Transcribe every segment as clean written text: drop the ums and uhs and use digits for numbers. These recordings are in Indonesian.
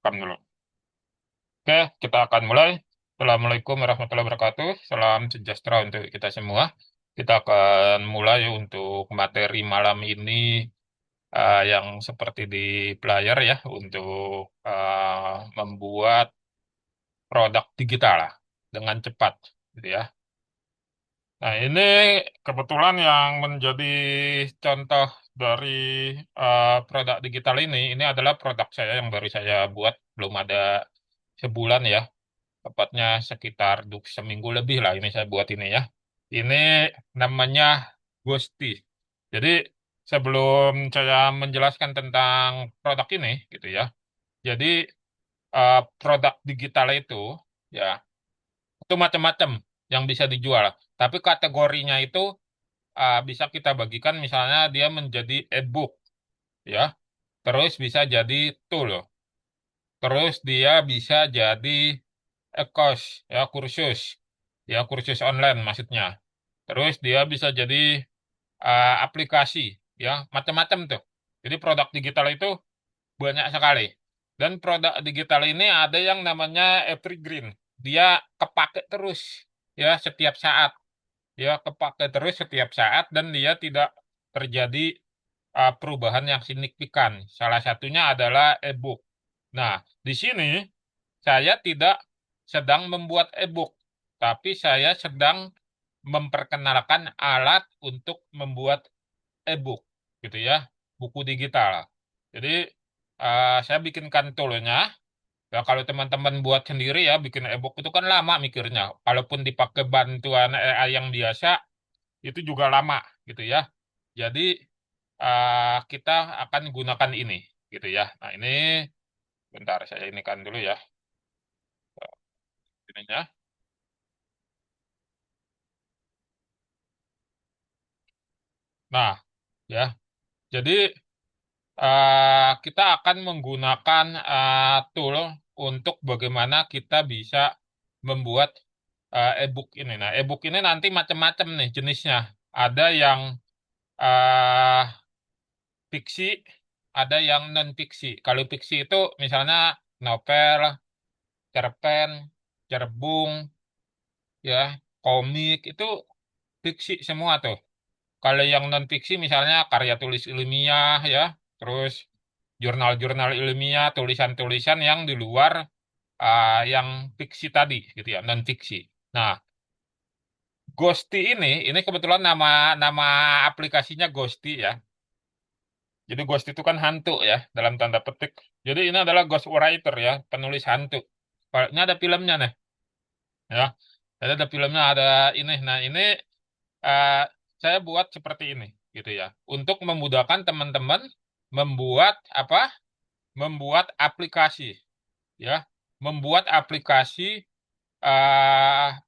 Rekam dulu. Oke, kita akan mulai. Assalamualaikum warahmatullahi wabarakatuh. Salam sejahtera untuk kita semua. Kita akan mulai untuk materi malam ini yang seperti di player ya, untuk membuat produk digital lah dengan cepat, gitu ya. Nah, ini kebetulan yang menjadi contoh dari produk digital ini adalah produk saya yang baru saya buat, belum ada sebulan ya. Tepatnya sekitar seminggu lebih lah ini saya buat ini ya. Ini namanya Ghosty. Jadi sebelum saya menjelaskan tentang produk ini gitu ya. Jadi produk digital ya itu macam-macam yang bisa dijual. Tapi kategorinya itu bisa kita bagikan misalnya dia menjadi e-book ya. Terus bisa jadi tool. Terus dia bisa jadi e-course ya, kursus online maksudnya. Terus dia bisa jadi aplikasi ya, macam-macam tuh. Jadi produk digital itu banyak sekali. Dan produk digital ini ada yang namanya evergreen. Dia kepake terus ya setiap saat. Ya kepake terus setiap saat dan dia tidak terjadi perubahan yang signifikan. Salah satunya adalah e-book. Nah, di sini saya tidak sedang membuat e-book, tapi saya sedang memperkenalkan alat untuk membuat e-book, gitu ya, buku digital. Jadi saya bikinkan toolnya. Ya, kalau teman-teman buat sendiri ya, bikin e-book itu kan lama mikirnya. Kalaupun dipakai bantuan AI yang biasa, itu juga lama, gitu ya. Jadi kita akan gunakan ini, gitu ya. Nah ini, bentar saya ini kan dulu ya, ininya. Nah, ya. Jadi kita akan menggunakan tool untuk bagaimana kita bisa membuat e-book ini. Nah, e-book ini nanti macam-macam nih jenisnya. Ada yang uh, fiksi, ada yang non fiksi. Kalau fiksi itu misalnya novel, cerpen, cerbung, ya, komik itu fiksi semua tuh. Kalau yang non fiksi misalnya karya tulis ilmiah ya, terus jurnal-jurnal ilmiah, tulisan-tulisan yang di luar yang fiksi tadi gitu ya, non fiksi. Nah, Ghosty ini kebetulan nama nama aplikasinya Ghosty ya. Jadi Ghost itu kan hantu ya dalam tanda petik. Jadi ini adalah ghost writer ya, penulis hantu. Ini ada filmnya nih ya. Jadi ada filmnya, ada ini. Nah, ini eh, saya buat seperti ini gitu ya. Untuk memudahkan teman-teman membuat apa? Membuat aplikasi ya. Membuat aplikasi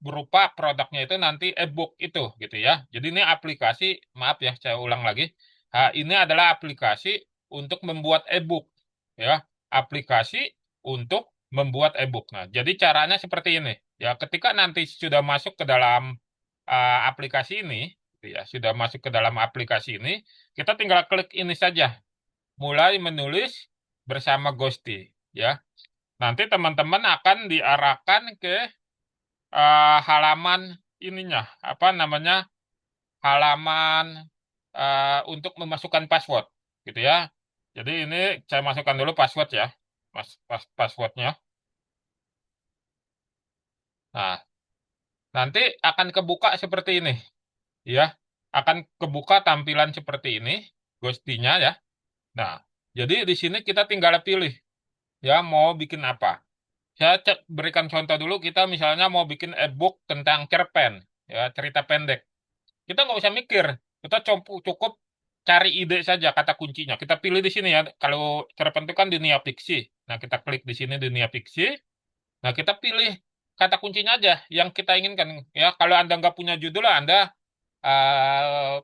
berupa produknya itu nanti e-book itu gitu ya. Jadi ini aplikasi, maaf ya saya ulang lagi. Ini adalah aplikasi untuk membuat e-book ya. Aplikasi untuk membuat e-book. Nah, jadi caranya seperti ini. Ya, ketika nanti sudah masuk ke dalam aplikasi ini, gitu ya, sudah masuk ke dalam aplikasi ini, kita tinggal klik ini saja, mulai menulis bersama Ghosty, ya. Nanti teman-teman akan diarahkan ke halaman ininya, apa namanya, halaman untuk memasukkan password, gitu ya. Jadi ini saya masukkan dulu password ya, passwordnya. Nah, nanti akan kebuka seperti ini, ya. Akan kebuka tampilan seperti ini, Ghostinya ya. Nah, jadi di sini kita tinggal pilih, ya mau bikin apa. Saya berikan contoh dulu, kita misalnya mau bikin e-book tentang cerpen, ya cerita pendek. Kita nggak usah mikir, kita cukup cari ide saja kata kuncinya. Kita pilih di sini ya. Kalau cerpen itu kan dunia fiksi. Nah, kita klik di sini dunia fiksi. Nah, kita pilih kata kuncinya aja yang kita inginkan. Ya, kalau Anda nggak punya judul, Anda eh,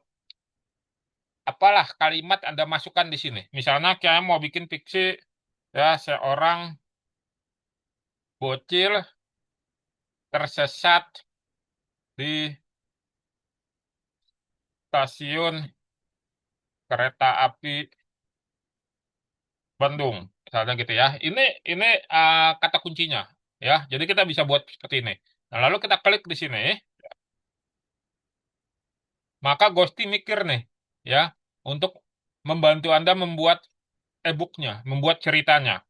apalah kalimat Anda masukkan di sini. Misalnya kayak mau bikin fiksi ya seorang bocil tersesat di stasiun kereta api Bandung. Misalnya gitu ya. Ini kata kuncinya ya. Jadi kita bisa buat seperti ini. Nah, lalu kita klik di sini, maka Ghosty mikir nih ya untuk membantu Anda membuat e-booknya, membuat ceritanya.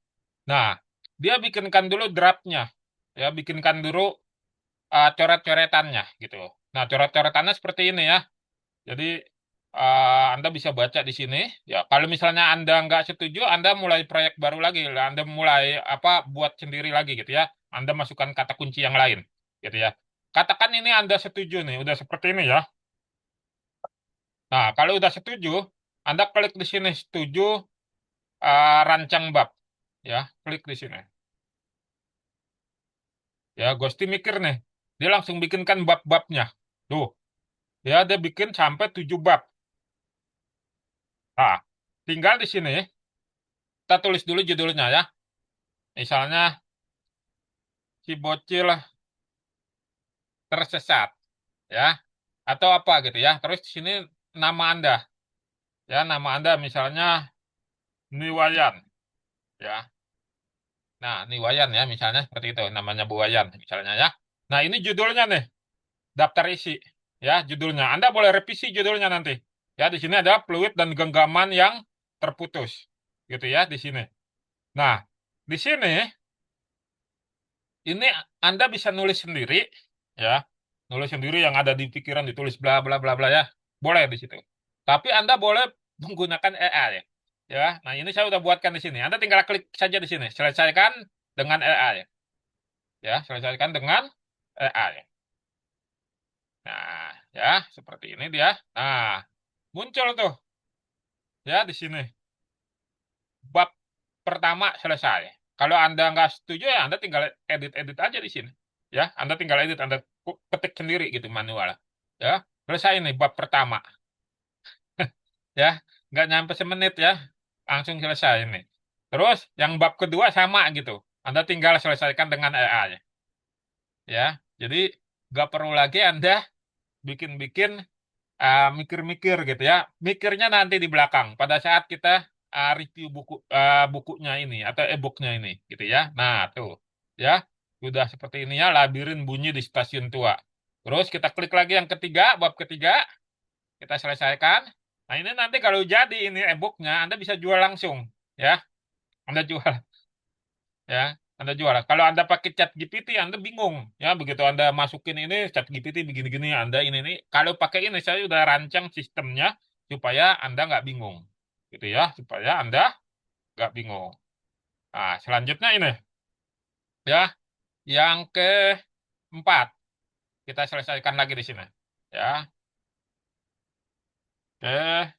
Nah, dia bikinkan dulu draftnya, ya bikinkan dulu coret-coretannya gitu. Nah, coret-coretannya seperti ini ya. Jadi Anda bisa baca di sini. Ya, kalau misalnya Anda nggak setuju, Anda mulai proyek baru lagi. Anda mulai apa buat sendiri lagi gitu ya. Anda masukkan kata kunci yang lain gitu ya. Katakan ini Anda setuju nih, udah seperti ini ya. Nah, kalau udah setuju, Anda klik di sini setuju rancang bab. Ya, klik di sini. Ya, Ghosty mikir nih. Dia langsung bikinkan bab-babnya. Tuh, ya dia bikin sampai 7 bab. Nah, tinggal di sini kita tulis dulu judulnya ya. Misalnya si bocil tersesat ya atau apa gitu ya. Terus di sini nama Anda ya, nama Anda misalnya Niwayan ya. Nah, Niwayan ya misalnya seperti itu namanya Bu Wayan misalnya ya. Nah, ini judulnya nih, daftar isi ya judulnya. Anda boleh revisi judulnya nanti. Ya, di sini ada fluid dan genggaman yang terputus gitu ya di sini. Nah, di sini ini Anda bisa nulis sendiri ya. Nulis sendiri yang ada di pikiran ditulis bla bla bla bla ya. Boleh di situ. Tapi Anda boleh menggunakan AI ya. Ya. Nah, ini saya udah buatkan di sini. Anda tinggal klik saja di sini. Selesaikan dengan AI ya. Ya, selesaikan dengan AI. Nah, ya, seperti ini dia. Nah, muncul tuh ya di sini. Bab pertama selesai. Kalau Anda nggak setuju ya Anda tinggal edit-edit aja di sini. Ya, Anda tinggal edit, Anda ketik sendiri gitu manual. Ya, selesai nih bab pertama. Ya, nggak nyampe semenit ya, langsung selesai nih. Terus yang bab kedua sama gitu. Anda tinggal selesaikan dengan AI. Ya, jadi nggak perlu lagi Anda bikin-bikin mikir-mikir gitu ya. Mikirnya nanti di belakang pada saat kita review bukunya ini atau e-booknya ini gitu ya. Nah, tuh ya. Sudah seperti ini ya labirin bunyi di stasiun tua. Terus kita klik lagi yang ketiga, bab ketiga, kita selesaikan. Nah, ini nanti kalau jadi ini e-booknya Anda bisa jual langsung ya. Anda jual ya. Anda jual. Kalau Anda pakai chat GPT, Anda bingung. Ya, begitu Anda masukin ini, chat GPT begini-gini, Anda ini. Kalau pakai ini, saya udah rancang sistemnya supaya Anda nggak bingung. Gitu ya, supaya Anda nggak bingung. Nah, selanjutnya ini, ya, yang keempat. Kita selesaikan lagi di sini. Ya, oke.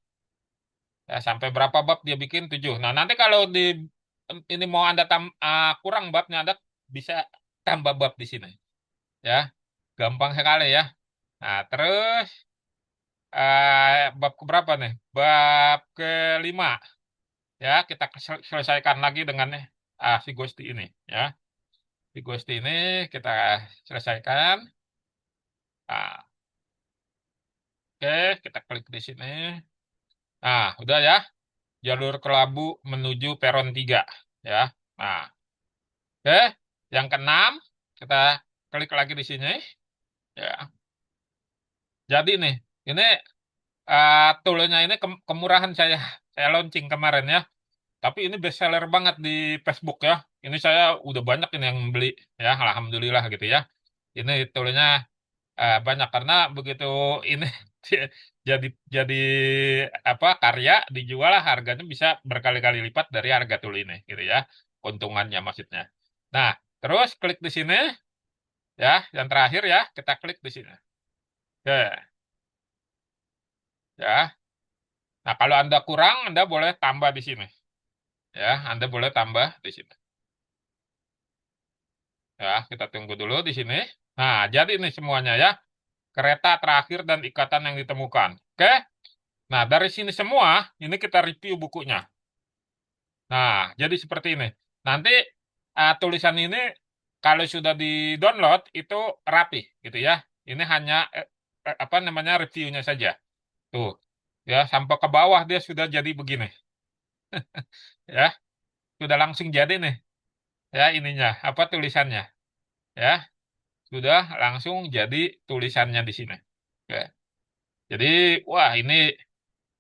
Ya, sampai berapa bab dia bikin? 7. Nah, nanti kalau di ini mau Anda kurang babnya, Anda bisa tambah bab di sini. Ya, gampang sekali ya. Nah, terus bab keberapa nih? Bab kelima. Ya, kita selesaikan lagi dengan si Gusti ini. Ya, si Gusti ini kita selesaikan. Nah, oke, kita klik di sini. Nah, udah ya. Jalur Kelabu menuju peron 3. Ya. Nah, oke. Yang keenam, kita klik lagi di sini. Ya. Jadi nih, ini toolnya ini kemurahan saya launching kemarin ya. Tapi ini best seller banget di Facebook ya. Ini saya udah banyak ini yang beli ya, alhamdulillah gitu ya. Ini toolnya banyak karena begitu ini jadi jadi apa karya dijual harganya bisa berkali-kali lipat dari harga tool ini gitu ya. Keuntungannya maksudnya. Nah, terus klik di sini ya, yang terakhir ya, kita klik di sini. Oke, ya. Nah, kalau Anda kurang, Anda boleh tambah di sini. Ya, Anda boleh tambah di sini. Ya, kita tunggu dulu di sini. Nah, jadi ini semuanya ya. Kereta terakhir dan ikatan yang ditemukan. Oke? Nah, dari sini semua, ini kita review bukunya. Nah, jadi seperti ini. Nanti tulisan ini kalau sudah di-download itu rapi gitu ya. Ini hanya apa namanya reviewnya saja. Tuh, ya sampai ke bawah dia sudah jadi begini. Ya. sudah langsung jadi nih ya ininya apa tulisannya ya sudah langsung jadi tulisannya di sini. Oke. Jadi wah ini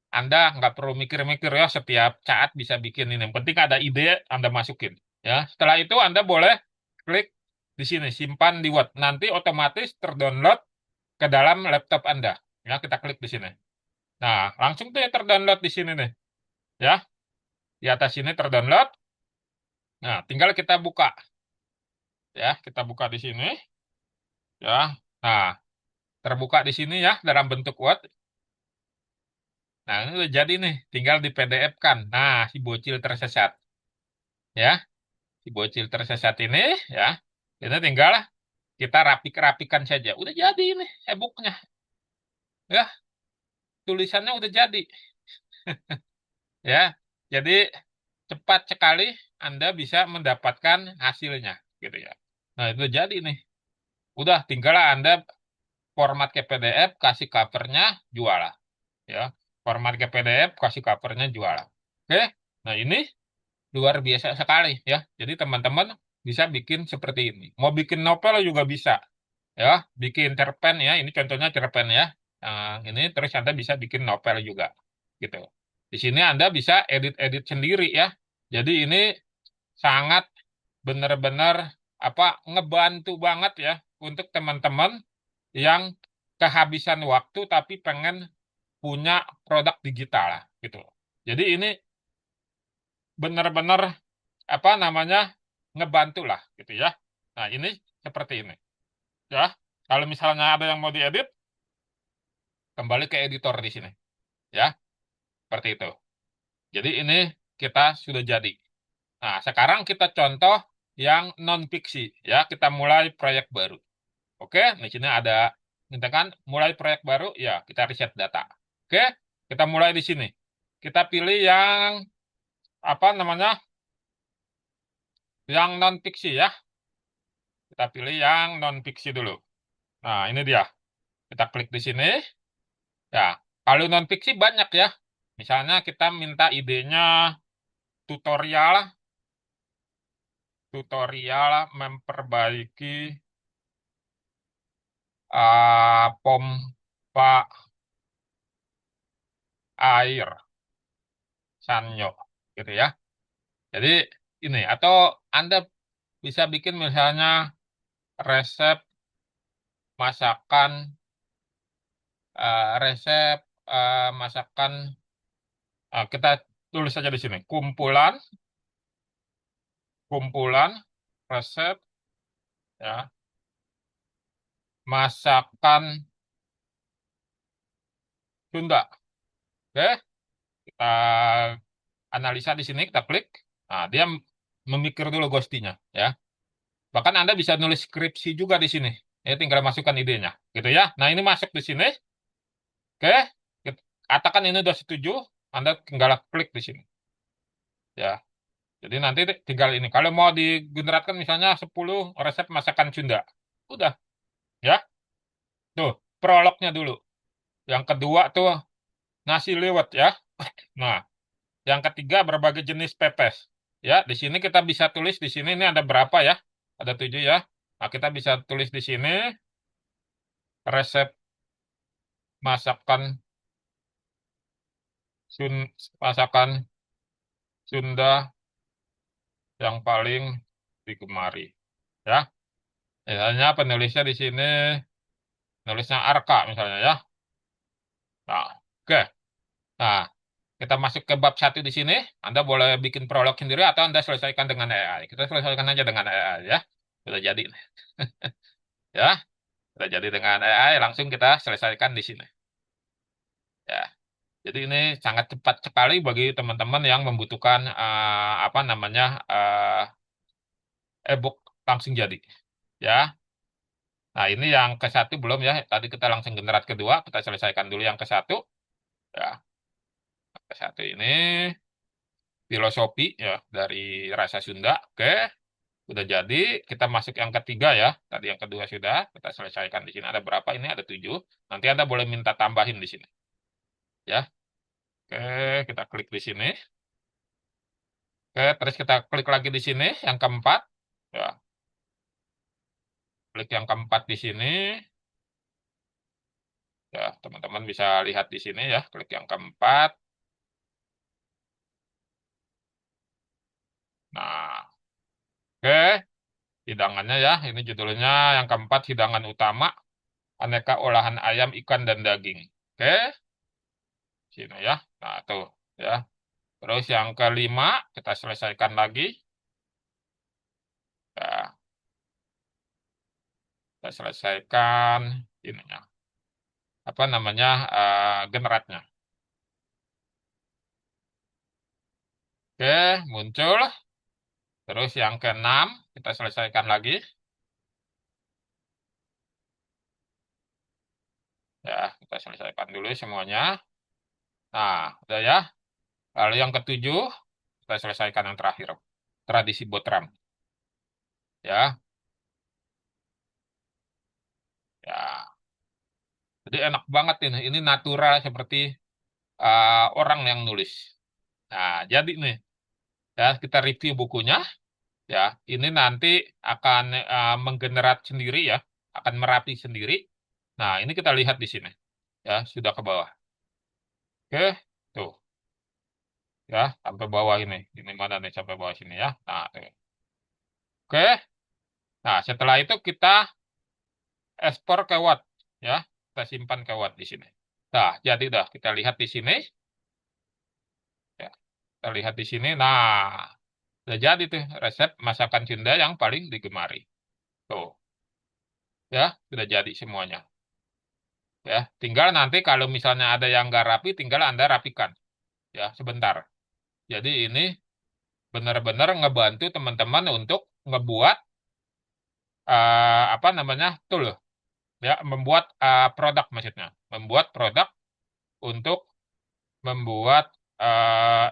Anda nggak perlu mikir-mikir ya setiap saat bisa bikin ini. Yang penting ada ide Anda masukin ya. Setelah itu Anda boleh klik di sini simpan di Word. Nanti otomatis terdownload ke dalam laptop Anda. Ya kita klik di sini. Nah langsung tuh ya terdownload di sini nih ya. Di atas sini terdownload. Nah tinggal kita buka ya. Kita buka di sini ya. Nah terbuka di sini ya dalam bentuk Word. Nah, ini udah jadi nih, tinggal di PDF kan. Nah, si bocil tersesat ya. Si bocil tersesat ini ya. Ini tinggal kita rapik-rapikan saja. Udah jadi ini e-booknya. Ya, tulisannya udah jadi ya. Jadi cepat sekali Anda bisa mendapatkan hasilnya gitu ya. Nah, itu jadi nih. Udah tinggal Anda format ke PDF, kasih covernya, jual ya. Format ke PDF, kasih covernya, jual. Oke. Nah, ini luar biasa sekali ya. Jadi teman-teman bisa bikin seperti ini. Mau bikin novel juga bisa ya. Bikin cerpen ya. Ini contohnya cerpen ya. Nah, ini terus Anda bisa bikin novel juga gitu. Di sini Anda bisa edit-edit sendiri ya. Jadi ini sangat benar-benar apa ngebantu banget ya untuk teman-teman yang kehabisan waktu tapi pengen punya produk digital lah gitu. Jadi ini benar-benar apa namanya ngebantu lah gitu ya. Nah ini seperti ini ya. Kalau misalnya ada yang mau diedit, kembali ke editor di sini ya. Seperti itu. Jadi ini kita sudah jadi. Nah sekarang kita contoh yang non fiksi ya. Kita mulai proyek baru. Oke, di sini ada misalkan mulai proyek baru ya kita riset data. Oke, kita mulai di sini. Kita pilih yang apa namanya yang non fiksi ya. Kita pilih yang non fiksi dulu. Nah ini dia. Kita klik di sini. Ya, kalau non-fiksi banyak ya. Misalnya kita minta idenya tutorial, tutorial memperbaiki pompa air Sanyo, gitu ya. Jadi ini atau Anda bisa bikin misalnya resep masakan, resep masakan. Kita tulis saja di sini. Kumpulan, kumpulan resep ya masakan Sunda. Oke, kita analisa di sini, kita klik. Nah, dia memikir dulu ghostinya, ya. Bahkan Anda bisa nulis skripsi juga di sini. Ya, tinggal masukkan idenya, gitu ya. Nah, ini masuk di sini. Oke, katakan ini udah setuju, Anda tinggal klik di sini. Ya, jadi nanti tinggal ini. Kalau mau digeneralkan misalnya 10 resep masakan Sunda. Udah, ya. Tuh, prolognya dulu. Yang kedua tuh nasi liwet, ya. Nah, yang ketiga berbagai jenis pepes. Ya, di sini kita bisa tulis di sini ini ada berapa ya? Ada 7 ya. Nah, kita bisa tulis di sini resep masakan masakan Sunda yang paling digemari. Ya, misalnya penulisnya di sini nulisnya Arka misalnya ya. Nah, oke. Nah, kita masuk ke bab 1 di sini. Anda boleh bikin prolog sendiri atau Anda selesaikan dengan AI. Kita selesaikan aja dengan AI ya. Sudah jadi. Ya, sudah jadi dengan AI, langsung kita selesaikan di sini. Ya. Jadi ini sangat cepat sekali bagi teman-teman yang membutuhkan apa namanya e-book langsung jadi. Ya. Nah, ini yang ke satu belum ya. Tadi kita langsung generat kedua, kita selesaikan dulu yang ke satu. Ya, ke satu ini filosofi ya dari rasa Sunda. Oke, udah jadi. Kita masuk yang ketiga ya. Tadi yang kedua sudah kita selesaikan di sini. Ada berapa? Ini ada 7. Nanti Anda boleh minta tambahin di sini. Ya. Oke, kita klik di sini. Oke, terus kita klik lagi di sini yang keempat. Ya, klik yang keempat di sini. Ya, teman-teman bisa lihat di sini ya, klik yang keempat. Nah, oke, hidangannya ya, ini judulnya yang keempat, hidangan utama, aneka olahan ayam, ikan, dan daging. Oke, sini ya. Nah, tuh ya. Terus yang kelima, kita selesaikan lagi. Ya, kita selesaikan ininya. Apa namanya, generatnya. Oke, muncul. Terus yang keenam, kita selesaikan lagi. Ya, kita selesaikan dulu semuanya. Nah, udah ya. Lalu yang ketujuh, kita selesaikan yang terakhir. Tradisi Botram. Ya, ya. Jadi enak banget ini. Ini natural seperti orang yang nulis. Nah, jadi nih, ya kita review bukunya. Ya, ini nanti akan menggenerat sendiri ya, akan merapi sendiri. Nah, ini kita lihat di sini. Ya, sudah ke bawah. Oke, tuh. Ya, sampai bawah ini. Ini mana nih sampai bawah sini ya. Nah, tuh. Oke. Nah, setelah itu kita ekspor ke Word ya. Kita simpan ke Word di sini. Nah, jadi dah kita lihat di sini ya. Kita lihat di sini. Nah, udah jadi tuh resep masakan Sunda yang paling digemari. Tuh, ya, sudah jadi semuanya. Ya, tinggal nanti kalau misalnya ada yang nggak rapi, tinggal Anda rapikan. Ya, sebentar. Jadi ini benar-benar ngebantu teman-teman untuk ngebuat apa namanya tool ya, membuat produk maksudnya, membuat produk untuk membuat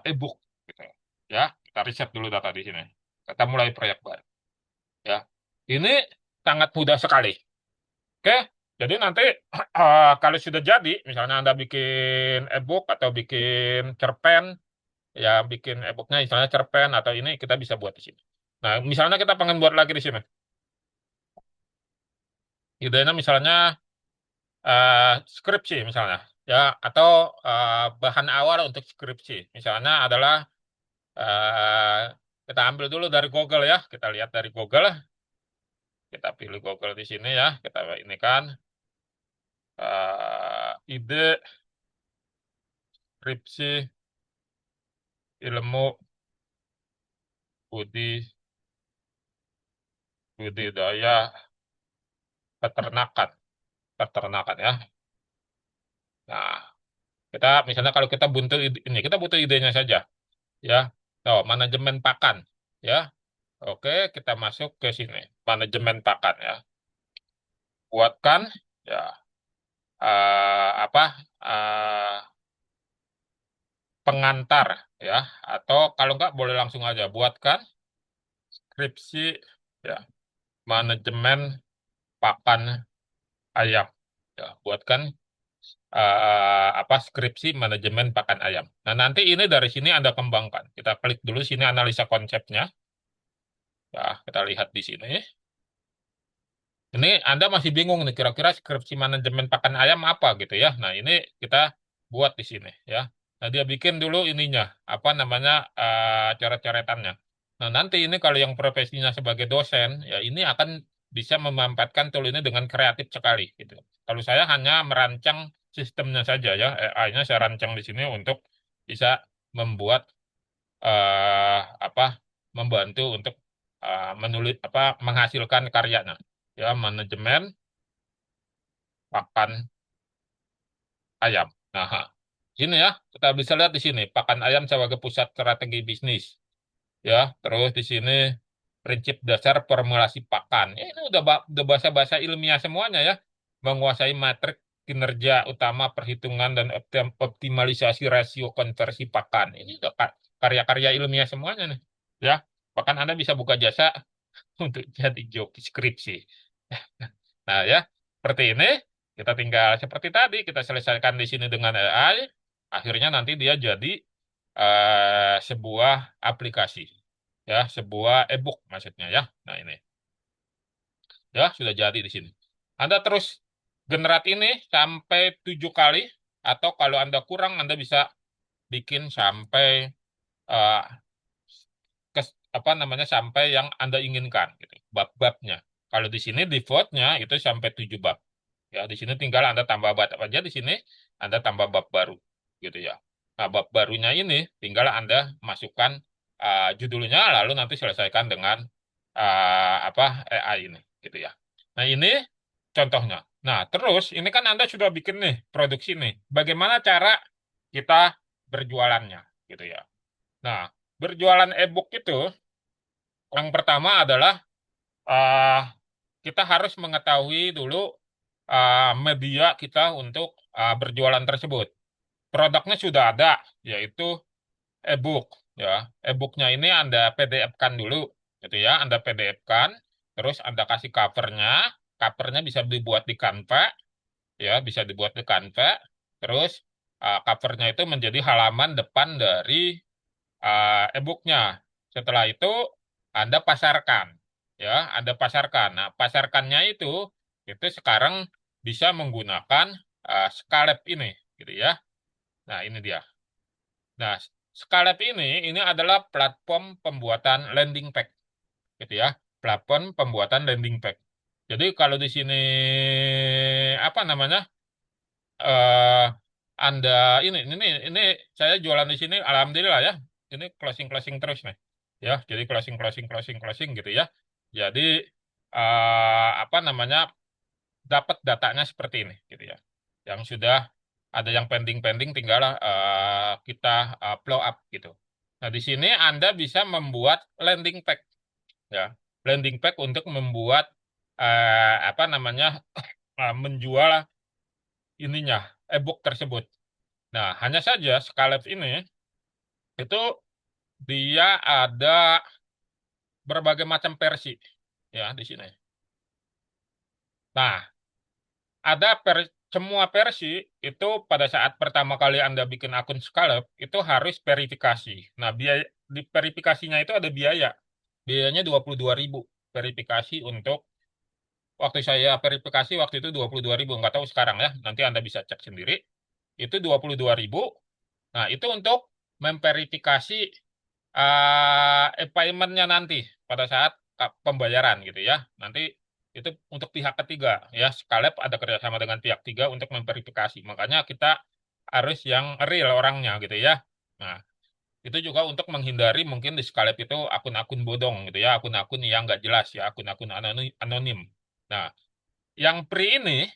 e-book gitu. Ya, kita riset dulu data di sini. Kita mulai proyek baru. Ya, ini sangat mudah sekali. Oke, jadi nanti kalau sudah jadi, misalnya Anda bikin e-book atau bikin cerpen, ya bikin e-booknya misalnya cerpen atau ini kita bisa buat di sini. Nah, misalnya kita pengen buat lagi di sini. Idenya misalnya skripsi misalnya, ya atau bahan awal untuk skripsi. Misalnya adalah eh, kita ambil dulu dari Google ya, kita lihat dari Google, kita pilih Google di sini ya, kita ini kan ide skripsi ilmu budi budidaya peternakan, peternakan ya. Nah, kita misalnya kalau kita butuh ini, kita butuh idenya saja, ya. Oh, manajemen pakan, ya. Oke, kita masuk ke sini, manajemen pakan ya. Buatkan, ya, apa pengantar, ya. Atau kalau nggak boleh langsung aja buatkan skripsi, ya, manajemen pakan ayam, ya. Buatkan apa skripsi manajemen pakan ayam. Nah, nanti ini dari sini Anda kembangkan. Kita klik dulu sini analisa konsepnya. Ya, kita lihat di sini. Ini Anda masih bingung nih kira-kira skripsi manajemen pakan ayam apa gitu ya. Nah, ini kita buat di sini ya. Nah, dia bikin dulu ininya, apa namanya coret-coretannya. Nah, nanti ini kalau yang profesinya sebagai dosen, ya ini akan bisa memanfaatkan tool ini dengan kreatif sekali gitu. Kalau saya hanya merancang sistemnya saja ya, AI-nya saya rancang di sini untuk bisa membuat apa membantu untuk menulis apa menghasilkan karyanya ya, manajemen pakan ayam. Nah, sini ya kita bisa lihat di sini pakan ayam sebagai pusat strategi bisnis ya. Terus di sini prinsip dasar formulasi pakan. Ya, ini udah bahasa-bahasa ilmiah semuanya ya. Menguasai matrik kinerja utama perhitungan dan optimalisasi rasio konversi pakan. Ini udah karya-karya ilmiah semuanya nih. Ya, bahkan Anda bisa buka jasa untuk jadi joki skripsi. Nah ya, seperti ini. Kita tinggal seperti tadi, kita selesaikan di sini dengan AI. Akhirnya nanti dia jadi sebuah aplikasi, ya, sebuah e-book maksudnya ya. Nah ini, ya sudah jadi di sini. Anda terus generate ini sampai 7 kali, atau kalau Anda kurang, Anda bisa bikin sampai eh, apa namanya, sampai yang Anda inginkan gitu, bab-babnya. Kalau di sini defaultnya itu sampai 7 bab. Ya, di sini tinggal Anda tambah bab aja, di sini Anda tambah bab baru gitu ya. Nah, bab barunya ini tinggal Anda masukkan judulnya, lalu nanti selesaikan dengan apa, AI ini gitu ya. Nah, ini contohnya. Nah, terus ini kan Anda sudah bikin nih produksi nih. Bagaimana cara kita berjualannya gitu ya. Nah, berjualan e-book itu yang pertama adalah eh, kita harus mengetahui dulu media kita untuk berjualan tersebut. Produknya sudah ada, yaitu e-book. Ya, e-booknya ini Anda PDF-kan dulu, gitu ya. Anda PDF-kan, terus Anda kasih covernya. Covernya bisa dibuat di Canva, ya, bisa dibuat di Canva. Terus covernya itu menjadi halaman depan dari e-booknya. Setelah itu Anda pasarkan, ya, Anda pasarkan. Nah, pasarkannya itu sekarang bisa menggunakan Scalep ini, gitu ya. Nah, ini dia. Nah, Scalep ini adalah platform pembuatan landing page, gitu ya. Platform pembuatan landing page. Jadi kalau di sini apa namanya? eh Anda ini saya jualan di sini, alhamdulillah ya. Ini closing closing terus nih. Ya, jadi closing closing closing closing gitu ya. Jadi apa namanya, dapat datanya seperti ini gitu ya. Yang sudah ada yang pending-pending, tinggal kita blow up gitu. Nah, di sini Anda bisa membuat landing page ya. Landing page untuk membuat apa namanya, menjual ininya, e-book tersebut. Nah, hanya saja Scarlett ini itu dia ada berbagai macam versi ya di sini. Nah, ada semua versi itu pada saat pertama kali Anda bikin akun Scarlett itu harus verifikasi. Nah, biaya di verifikasinya itu ada biaya. Biayanya 22.000 verifikasi untuk waktu saya verifikasi waktu itu 22.000, nggak tahu sekarang ya. Nanti Anda bisa cek sendiri. Itu 22.000. Nah, itu untuk memverifikasi paymentnya nanti pada saat pembayaran gitu ya. Nanti itu untuk pihak ketiga ya. Skalep ada kerjasama dengan pihak ketiga untuk memverifikasi. Makanya kita harus yang real orangnya gitu ya. Nah, itu juga untuk menghindari mungkin di Skalep itu akun-akun bodong gitu ya, akun-akun yang nggak jelas ya, akun-akun anonim. Nah, yang free ini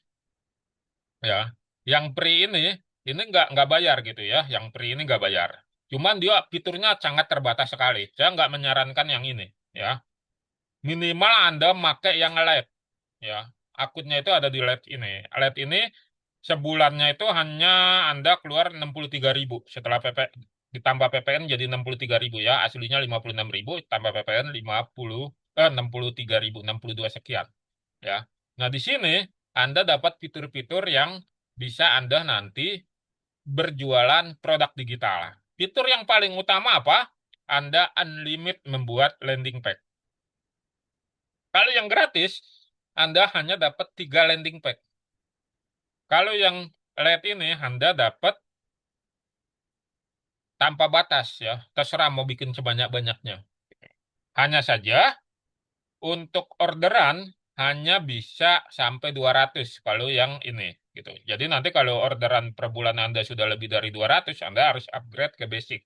ya, yang free ini nggak bayar gitu ya, yang free ini nggak bayar. Cuman dia fiturnya sangat terbatas sekali. Saya nggak menyarankan yang ini ya. Minimal Anda pakai yang led ya. Akunnya itu ada di led ini. Led ini sebulannya itu hanya Anda keluar 63.000. Setelah ditambah PPN jadi 63.000 ya. Aslinya 56.000 tambah PPN 63.000, 62 sekian ya. Nah, di sini Anda dapat fitur-fitur yang bisa Anda nanti berjualan produk digital. Fitur yang paling utama apa? Anda unlimit membuat landing page. Kalau yang gratis, Anda hanya dapat 3 landing page. Kalau yang LED ini, Anda dapat tanpa batas ya. Terserah mau bikin sebanyak-banyaknya. Hanya saja untuk orderan hanya bisa sampai 200 kalau yang ini gitu. Jadi nanti kalau orderan per bulan Anda sudah lebih dari 200, Anda harus upgrade ke basic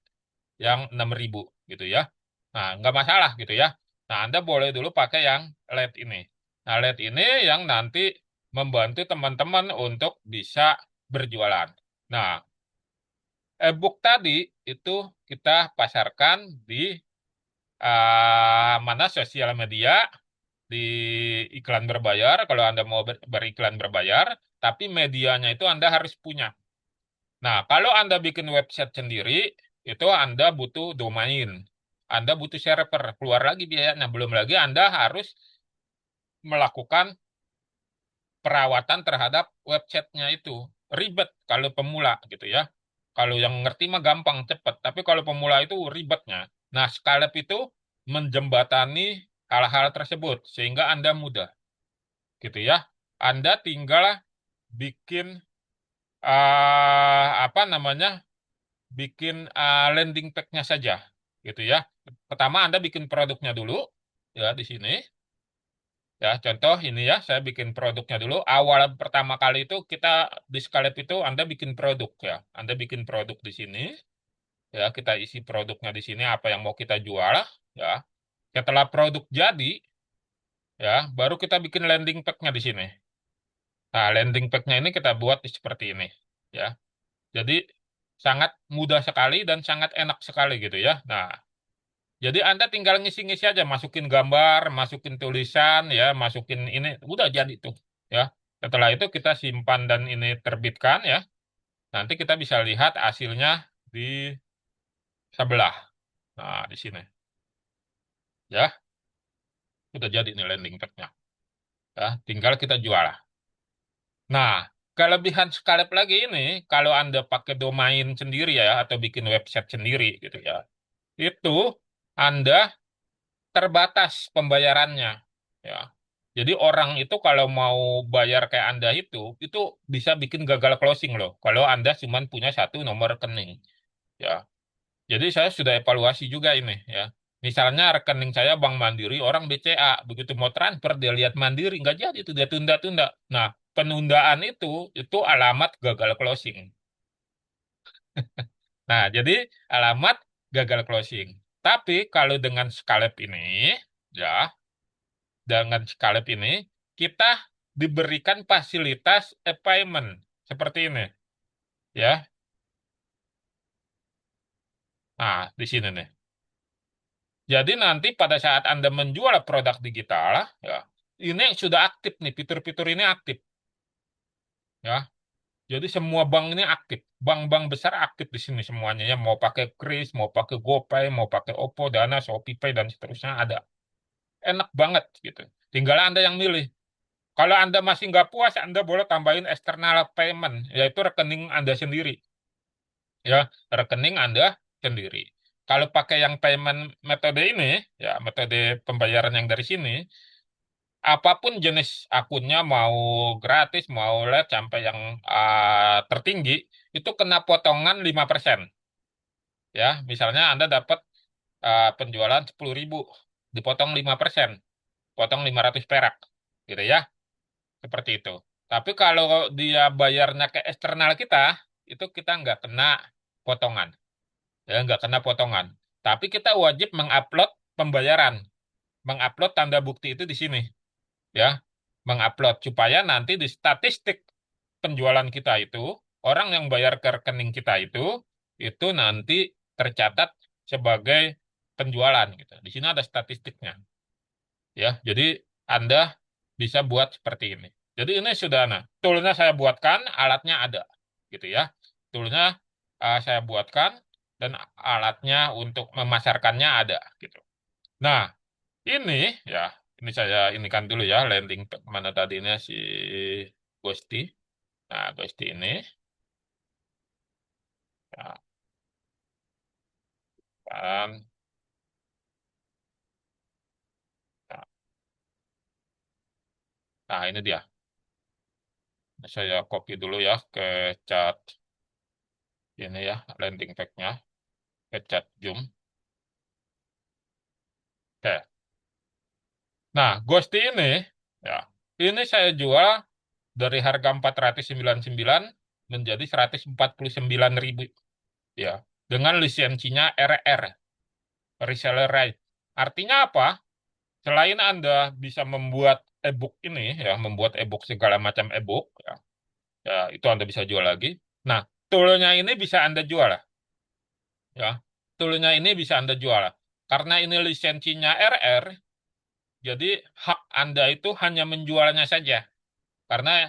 yang 6.000 gitu ya. Nah, nggak masalah gitu ya. Nah, Anda boleh dulu pakai yang LED ini. Nah, LED ini yang nanti membantu teman-teman untuk bisa berjualan. Nah, e-book tadi itu kita pasarkan di mana sosial media, di iklan berbayar kalau Anda mau beriklan berbayar, tapi medianya itu Anda harus punya. Nah, kalau Anda bikin website sendiri, itu Anda butuh domain. Anda butuh server, keluar lagi biayanya. Belum lagi Anda harus melakukan perawatan terhadap websitenya itu. Ribet kalau pemula gitu ya. Kalau yang ngerti mah gampang, cepet. Tapi kalau pemula itu ribetnya. Nah, Scalep itu menjembatani hal-hal tersebut sehingga Anda mudah, gitu ya. Anda tinggal bikin apa namanya? Bikin landing page-nya saja, gitu ya. Pertama Anda bikin produknya dulu, ya di sini. Ya, contoh ini ya, saya bikin produknya dulu. Awal pertama kali itu kita di Scalep itu Anda bikin produk ya. Anda bikin produk di sini, ya kita isi produknya di sini apa yang mau kita jual, ya. Setelah produk jadi, ya baru kita bikin landing page-nya di sini. Nah, landing page-nya ini kita buat seperti ini, ya. Jadi sangat mudah sekali dan sangat enak sekali gitu ya. Nah, jadi Anda tinggal ngisi-ngisi aja, masukin gambar, masukin tulisan, ya, masukin ini, udah jadi tuh, ya. Setelah itu kita simpan dan ini terbitkan, ya. Nanti kita bisa lihat hasilnya di sebelah. Nah, di sini, ya, udah jadi nih landing page-nya. Ya, tinggal kita jual. Nah, kelebihan Scarlett lagi ini, kalau Anda pakai domain sendiri ya, atau bikin website sendiri gitu ya, itu Anda terbatas pembayarannya. Ya. Jadi orang itu kalau mau bayar kayak Anda itu bisa bikin gagal closing loh. Kalau Anda cuma punya satu nomor rekening. Ya. Jadi saya sudah evaluasi juga ini ya. Misalnya rekening saya Bank Mandiri, orang BCA, begitu mau transfer dia lihat Mandiri nggak jadi itu dia tunda-tunda. Nah, penundaan itu alamat gagal closing. Nah, jadi alamat gagal closing. Tapi kalau dengan Scalep ini, ya, dengan Scalep ini, kita diberikan fasilitas payment seperti ini, ya. Nah, di sini nih. Jadi nanti pada saat Anda menjual produk digital, ya, ini sudah aktif nih, fitur-fitur ini aktif, ya. Jadi semua bank ini aktif, bank-bank besar aktif di sini semuanya ya, mau pakai Kris, mau pakai GoPay, mau pakai Oppo, Dana, ShopeePay dan seterusnya ada. Enak banget gitu. Tinggal Anda yang milih. Kalau Anda masih nggak puas, Anda boleh tambahin external payment, yaitu rekening Anda sendiri. Ya, rekening Anda sendiri. Kalau pakai yang payment metode ini, ya metode pembayaran yang dari sini, apapun jenis akunnya, mau gratis, mau LED, sampai yang tertinggi, itu kena potongan 5%. Ya, misalnya Anda dapat penjualan 10.000, dipotong 5%, potong 500 perak, gitu ya. Seperti itu. Tapi kalau dia bayarnya ke eksternal kita, itu kita nggak kena potongan. Ya, nggak kena potongan. Tapi kita wajib mengupload pembayaran. Mengupload tanda bukti itu di sini. Ya, mengupload supaya nanti di statistik penjualan kita itu, orang yang bayar ke rekening kita itu nanti tercatat sebagai penjualan gitu. Di sini ada statistiknya. Ya, jadi Anda bisa buat seperti ini. Jadi ini sudah, nah, toolnya saya buatkan, alatnya ada, gitu ya. Toolnya saya buatkan dan alatnya untuk memasarkannya ada, gitu. Nah, ini ya, ini saya ini kan dulu ya landing page mana tadinya si Ghosty. Nah, Ghosty ini, ya, kan, nah, nah, ini dia. Saya copy dulu ya ke chat ini ya landing page-nya, ke chat Zoom. Oke. Nah, Ghosty ini, ya, ini saya jual dari harga 499 menjadi 149.000, ya, dengan lisensinya RR, reseller right. Artinya apa? Selain Anda bisa membuat e-book ini, ya, membuat e-book segala macam e-book, ya, ya, itu Anda bisa jual lagi. Nah, toolnya ini bisa Anda jual, ya. Toolnya ini bisa Anda jual. Karena ini lisensinya RR, jadi hak Anda itu hanya menjualnya saja. Karena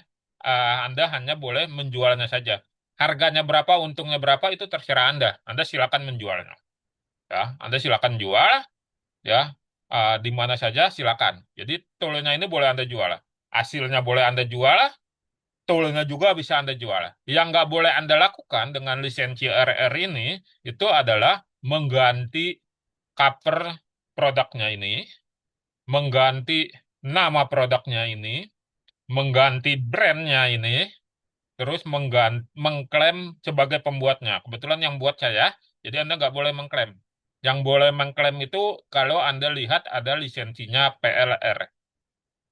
Anda hanya boleh menjualnya saja. Harganya berapa, untungnya berapa itu terserah Anda. Anda silakan menjualnya. Ya, Anda silakan jual, ya, di mana saja silakan. Jadi toolnya ini boleh Anda jual. Hasilnya boleh Anda jual, toolnya juga bisa Anda jual. Yang nggak boleh Anda lakukan dengan lisensi RR ini, itu adalah mengganti cover produknya ini, mengganti nama produknya ini, mengganti brandnya ini, terus mengklaim sebagai pembuatnya. Kebetulan yang buat saya, jadi Anda nggak boleh mengklaim. Yang boleh mengklaim itu kalau Anda lihat ada lisensinya PLR.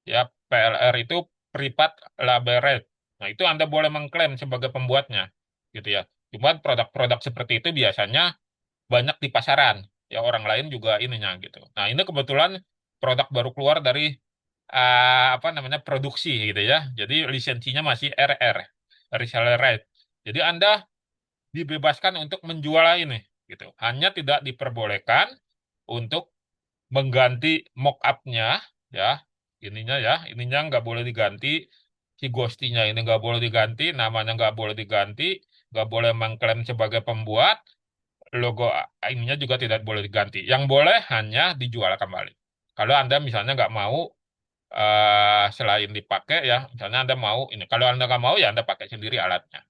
Ya, PLR itu Privat Label Right. Nah, itu Anda boleh mengklaim sebagai pembuatnya. Gitu ya. Cuman produk-produk seperti itu biasanya banyak di pasaran. Ya, orang lain juga ininya gitu. Nah, ini kebetulan produk baru keluar dari apa namanya produksi gitu ya. Jadi lisensinya masih RR, reseller right. Jadi Anda dibebaskan untuk menjual ini gitu. Hanya tidak diperbolehkan untuk mengganti mock up-nya ya, ininya nggak boleh diganti, si Ghostinya ini nggak boleh diganti, namanya nggak boleh diganti, nggak boleh mengklaim sebagai pembuat, logo ininya juga tidak boleh diganti. Yang boleh hanya dijual kembali. Kalau Anda misalnya nggak mau selain dipakai ya, misalnya Anda mau ini, kalau Anda nggak mau ya Anda pakai sendiri alatnya.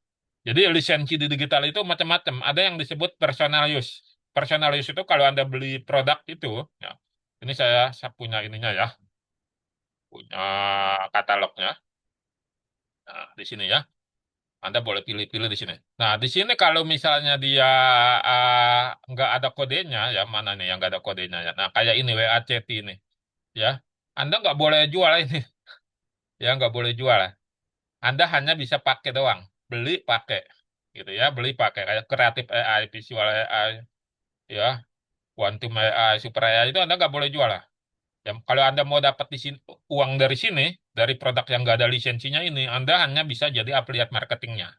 Jadi lisensi di digital itu macam-macam. Ada yang disebut personal use. Personal use itu kalau Anda beli produk itu, ya, ini saya punya ininya ya, punya katalognya. Nah, di sini ya, Anda boleh pilih-pilih di sini. Nah, di sini kalau misalnya dia nggak ada kodenya, ya mana nih yang nggak ada kodenya ya. Nah, kayak ini WACT ini, ya, Anda nggak boleh jual ini, ya nggak boleh jual. Anda hanya bisa pakai doang, beli pakai, gitu ya, beli pakai kayak kreatif AI, visual AI, ya, Quantum AI, Super AI itu Anda nggak boleh jual lah. Ya, kalau Anda mau dapat di sini, uang dari sini, dari produk yang nggak ada lisensinya ini, Anda hanya bisa jadi affiliate marketingnya.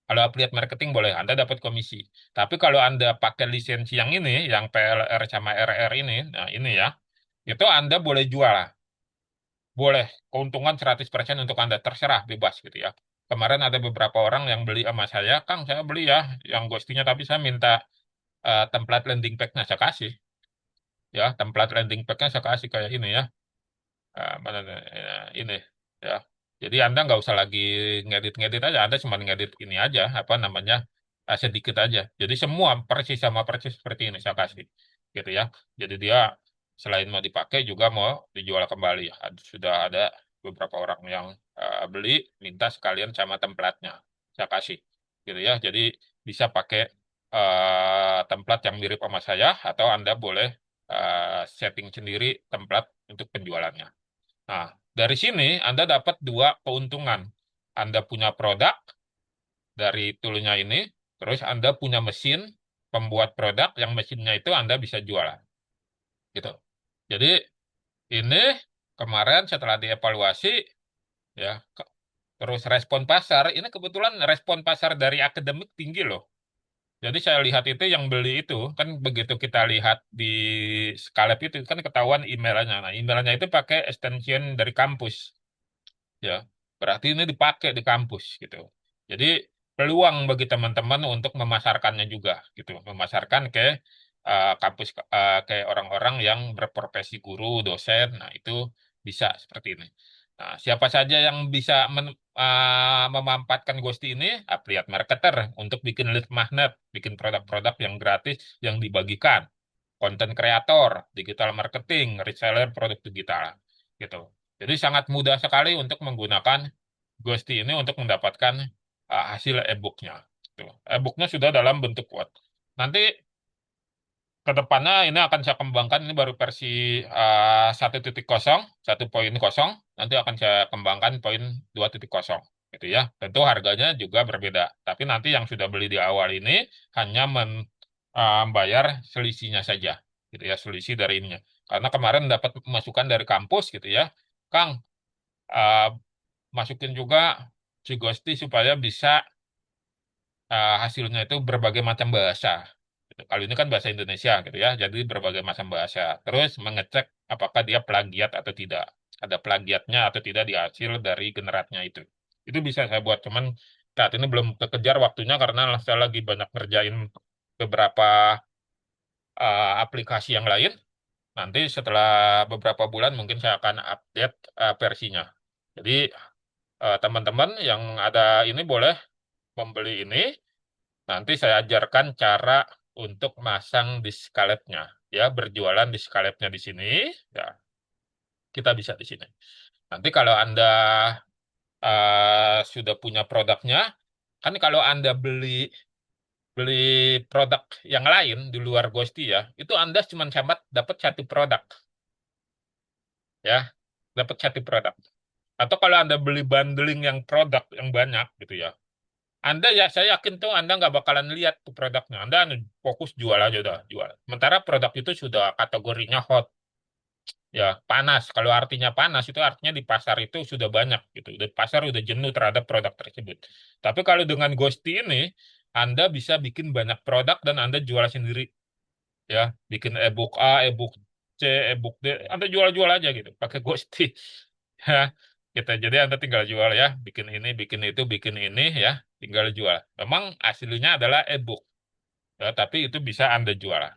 Kalau affiliate marketing boleh, Anda dapat komisi. Tapi kalau Anda pakai lisensi yang ini, yang PLR sama RR ini, nah ini ya, itu Anda boleh jual lah. Boleh, keuntungan 100% untuk Anda, terserah, bebas gitu ya. Kemarin ada beberapa orang yang beli sama saya, Kang, saya beli ya, yang ghostingnya, tapi saya minta template landing page-nya, saya kasih. Ya, template landing page-nya saya kasih kayak ini ya. Mana ini ya. Jadi Anda nggak usah lagi ngedit-ngedit aja, Anda cuma ngedit ini aja, apa namanya, sedikit aja. Jadi semua persis sama persis seperti ini saya kasih, gitu ya. Jadi dia selain mau dipakai juga mau dijual kembali. Sudah ada beberapa orang yang beli, minta sekalian sama templatenya saya kasih, gitu ya. Jadi bisa pakai tempat yang mirip sama saya, atau Anda boleh setting sendiri tempat untuk penjualannya. Nah, dari sini Anda dapat dua keuntungan. Anda punya produk dari toolnya ini, terus Anda punya mesin pembuat produk yang mesinnya itu Anda bisa jualan. Gitu. Jadi ini kemarin setelah dievaluasi, ya, terus respon pasar, ini kebetulan respon pasar dari akademik tinggi loh. Jadi saya lihat itu yang beli itu, kan begitu kita lihat di Skalep itu kan ketahuan emailnya. Nah, emailnya itu pakai extension dari kampus. Ya, berarti ini dipakai di kampus gitu. Jadi peluang bagi teman-teman untuk memasarkannya juga gitu, memasarkan ke kampus, ke orang-orang yang berprofesi guru, dosen. Nah, itu bisa seperti ini. Nah, siapa saja yang bisa memanfaatkan Ghosti ini? Affiliate marketer untuk bikin lead magnet, bikin produk-produk yang gratis yang dibagikan, konten kreator, digital marketing, reseller produk digital, gitu. Jadi sangat mudah sekali untuk menggunakan Ghosty ini untuk mendapatkan hasil e-booknya. Gitu. E-booknya sudah dalam bentuk Word. Nanti ke depannya ini akan saya kembangkan, ini baru versi 1.0, 1.0, nanti akan saya kembangkan poin 2.0 gitu ya. Tentu harganya juga berbeda, tapi nanti yang sudah beli di awal ini hanya membayar selisihnya saja gitu ya, selisih dari ininya. Karena kemarin dapat masukan dari kampus gitu ya, Kang, uh, masukin juga si Ghosty supaya bisa hasilnya itu berbagai macam bahasa. Gitu. Kalau ini kan bahasa Indonesia gitu ya, jadi berbagai macam bahasa. Terus mengecek apakah dia plagiat atau tidak. Ada plagiatnya atau tidak di hasil dari generatnya itu. Itu bisa saya buat, cuman saat ini belum kekejar waktunya karena saya lagi banyak ngerjain beberapa aplikasi yang lain. Nanti setelah beberapa bulan mungkin saya akan update versinya. Jadi teman-teman yang ada ini boleh membeli ini. Nanti saya ajarkan cara untuk masang di scaletnya. Ya, berjualan di scaletnya di sini. Ya, kita bisa di sini. Nanti kalau Anda sudah punya produknya, kan kalau Anda beli beli produk yang lain di luar Ghosty ya, itu Anda cuma dapat satu produk, ya, dapat satu produk. Atau kalau Anda beli bundling yang produk yang banyak gitu ya, Anda ya saya yakin tuh Anda nggak bakalan lihat tuh produknya. Anda fokus jual aja udah jual. Sementara produk itu sudah kategorinya hot, ya panas. Kalau artinya panas itu artinya di pasar itu sudah banyak gitu. Di pasar udah jenuh terhadap produk tersebut. Tapi kalau dengan Ghosty ini, Anda bisa bikin banyak produk dan Anda jual sendiri, ya bikin e-book A, e-book C, e-book D, Anda jual-jual aja gitu pakai Ghosty. Ya kita jadi Anda tinggal jual ya, bikin itu bikin ini ya, tinggal jual. Memang aslinya adalah e-book ya, tapi itu bisa Anda jual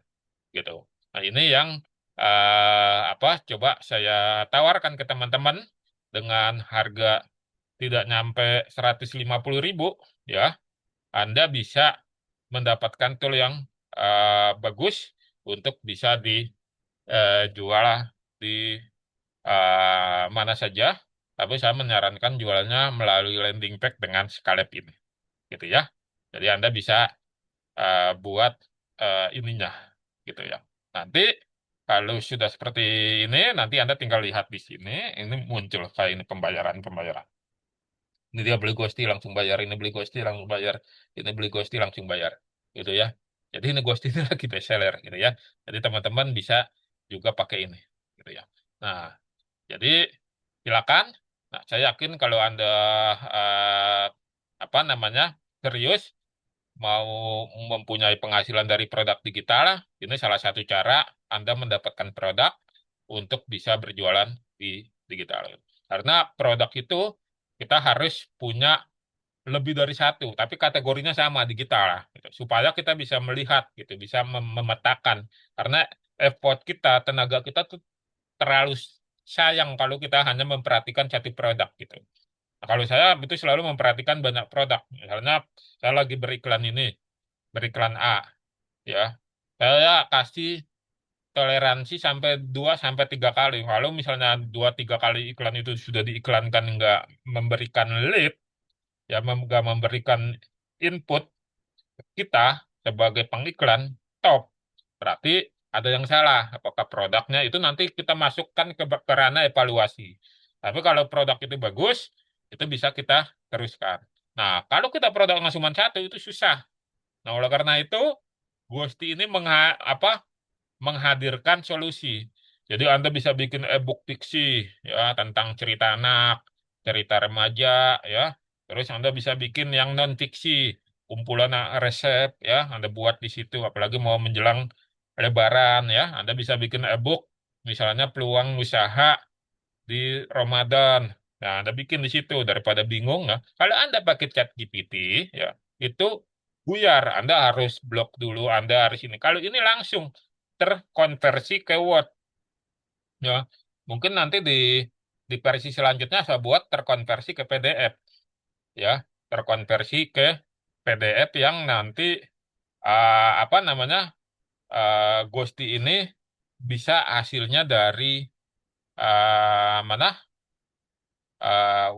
gitu. Nah ini yang apa coba saya tawarkan ke teman-teman dengan harga tidak nyampe 150.000 ya, Anda bisa mendapatkan tool yang bagus untuk bisa dijual di mana saja. Tapi saya menyarankan jualnya melalui landing page dengan Scalep ini, gitu ya. Jadi Anda bisa buat ininya, gitu ya. Nanti kalau sudah seperti ini, nanti Anda tinggal lihat di sini, ini muncul kayak ini pembayaran. Ini dia beli Ghosty langsung bayar, ini beli Ghosty langsung bayar, ini beli Ghosty langsung bayar, gitu ya. Jadi ini Ghosty ini lagi best seller, gitu ya. Jadi teman-teman bisa juga pakai ini, gitu ya. Nah, jadi silakan. Nah, saya yakin kalau Anda eh, apa namanya serius mau mempunyai penghasilan dari produk digital, ini salah satu cara Anda mendapatkan produk untuk bisa berjualan di digital. Karena produk itu kita harus punya lebih dari satu, tapi kategorinya sama digital, gitu. Supaya kita bisa melihat, gitu, bisa memetakan. Karena effort kita, tenaga kita tuh terlalu sayang kalau kita hanya memperhatikan satu produk, gitu. Nah, kalau saya itu selalu memperhatikan banyak produk. Misalnya saya lagi beriklan ini, beriklan A, ya. Saya kasih toleransi sampai 2 sampai 3 kali. Kalau misalnya 2 3 kali iklan itu sudah diiklankan nggak memberikan lead, ya nggak memberikan input kita sebagai pengiklan top, berarti ada yang salah. Apakah produknya itu nanti kita masukkan ke ranah evaluasi. Tapi kalau produk itu bagus, itu bisa kita teruskan. Nah, kalau kita produknya cuma satu, itu susah. Nah, oleh karena itu, Ghosty ini menghadirkan solusi. Jadi Anda bisa bikin e-book fiksi ya tentang cerita anak, cerita remaja ya. Terus Anda bisa bikin yang non fiksi, kumpulan resep ya, Anda buat di situ apalagi mau menjelang Lebaran ya. Anda bisa bikin e-book misalnya peluang usaha di Ramadan. Nah, Anda bikin di situ daripada bingung ya. Kalau Anda pakai chat GPT ya, itu buyar. Anda harus blok dulu, Anda harus ini. Kalau ini langsung terkonversi ke Word ya. Mungkin nanti di versi selanjutnya saya buat terkonversi ke PDF ya, terkonversi ke PDF yang nanti apa namanya Ghosty ini bisa hasilnya dari mana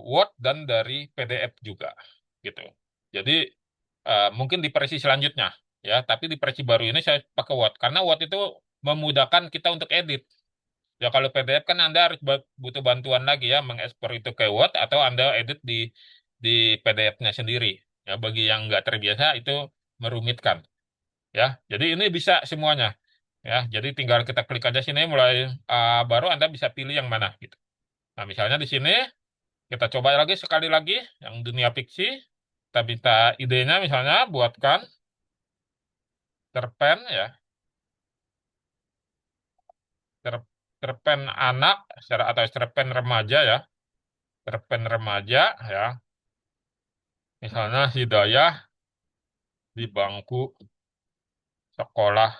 Word dan dari PDF juga gitu. Jadi mungkin di versi selanjutnya ya, tapi di versi baru ini saya pakai Word karena Word itu memudahkan kita untuk edit. Ya kalau PDF kan Anda harus butuh bantuan lagi ya mengekspor itu ke Word atau Anda edit di PDF-nya sendiri. Ya bagi yang nggak terbiasa itu merumitkan. Ya jadi ini bisa semuanya. Ya jadi tinggal kita klik aja sini mulai baru Anda bisa pilih yang mana gitu. Nah misalnya di sini kita coba lagi sekali lagi yang dunia fiksi. Kita minta idenya misalnya buatkan cerpen ya, cer- cerpen anak atau cerpen remaja ya, cerpen remaja ya. Misalnya Hidayah di sekolah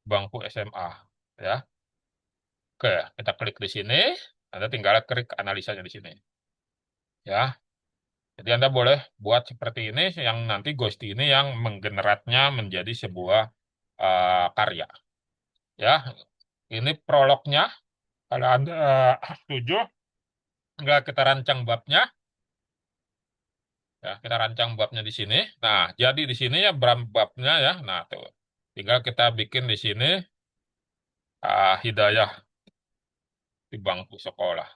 bangku SMA ya. Oke, kita klik di sini. Anda tinggal klik analisanya di sini. Ya. Jadi Anda boleh buat seperti ini yang nanti Ghost ini yang menggeneratnya menjadi sebuah karya. Ya, ini prolognya. Kalau Anda setuju, nggak kita rancang babnya. Ya, kita rancang babnya di sini. Nah, jadi di sini ya babnya ya. Nah, tuh. Tinggal kita bikin di sini hidayah di bangku sekolah.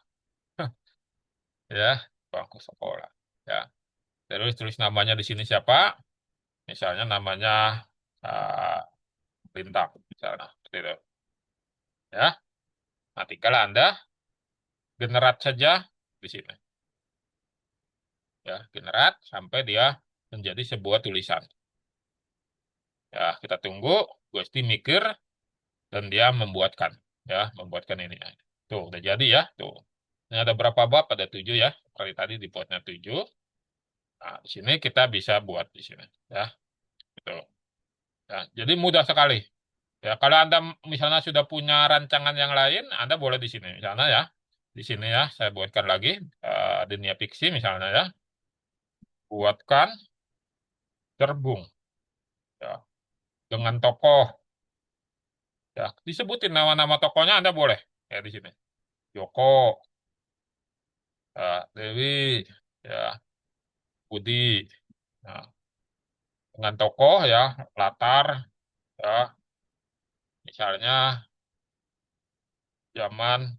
Ya, bangku sekolah. Ya, terus tulis namanya di sini siapa? Misalnya namanya uh, Bintang, misalnya. Seperti itu. Ya, nah tinggal Anda generat saja di sini. Ya, generat sampai dia menjadi sebuah tulisan. Ya, kita tunggu, Gusti mikir, dan dia membuatkan. Ya, membuatkan ini. Tuh, udah jadi ya. Tuh. Ini ada berapa bab? Ada 7 ya. Seperti tadi dibuatnya 7. Nah, di sini kita bisa buat di sini. Ya, betul. Ya, jadi mudah sekali. Ya, kalau Anda misalnya sudah punya rancangan yang lain, Anda boleh di sini. Misalnya ya, di sini ya, saya buatkan lagi dunia fiksi misalnya ya. Buatkan cerbung ya, dengan tokoh. Ya, disebutin nama-nama tokohnya Anda boleh. Ya, di sini. Joko, ya, Dewi, ya, Budi. Nah, dengan tokoh ya, latar, ya, misalnya zaman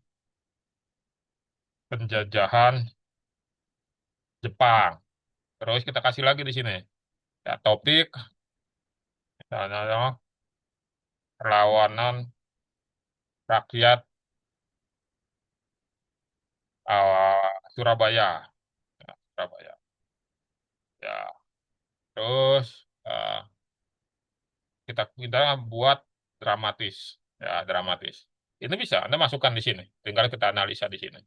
penjajahan Jepang. Terus kita kasih lagi di sini. Ya, topik, misalnya ya, perlawanan rakyat Surabaya. Ya, Surabaya. Ya, terus kita buat dramatis. Ya, dramatis. Ini bisa, Anda masukkan di sini. Tinggal kita analisa di sini.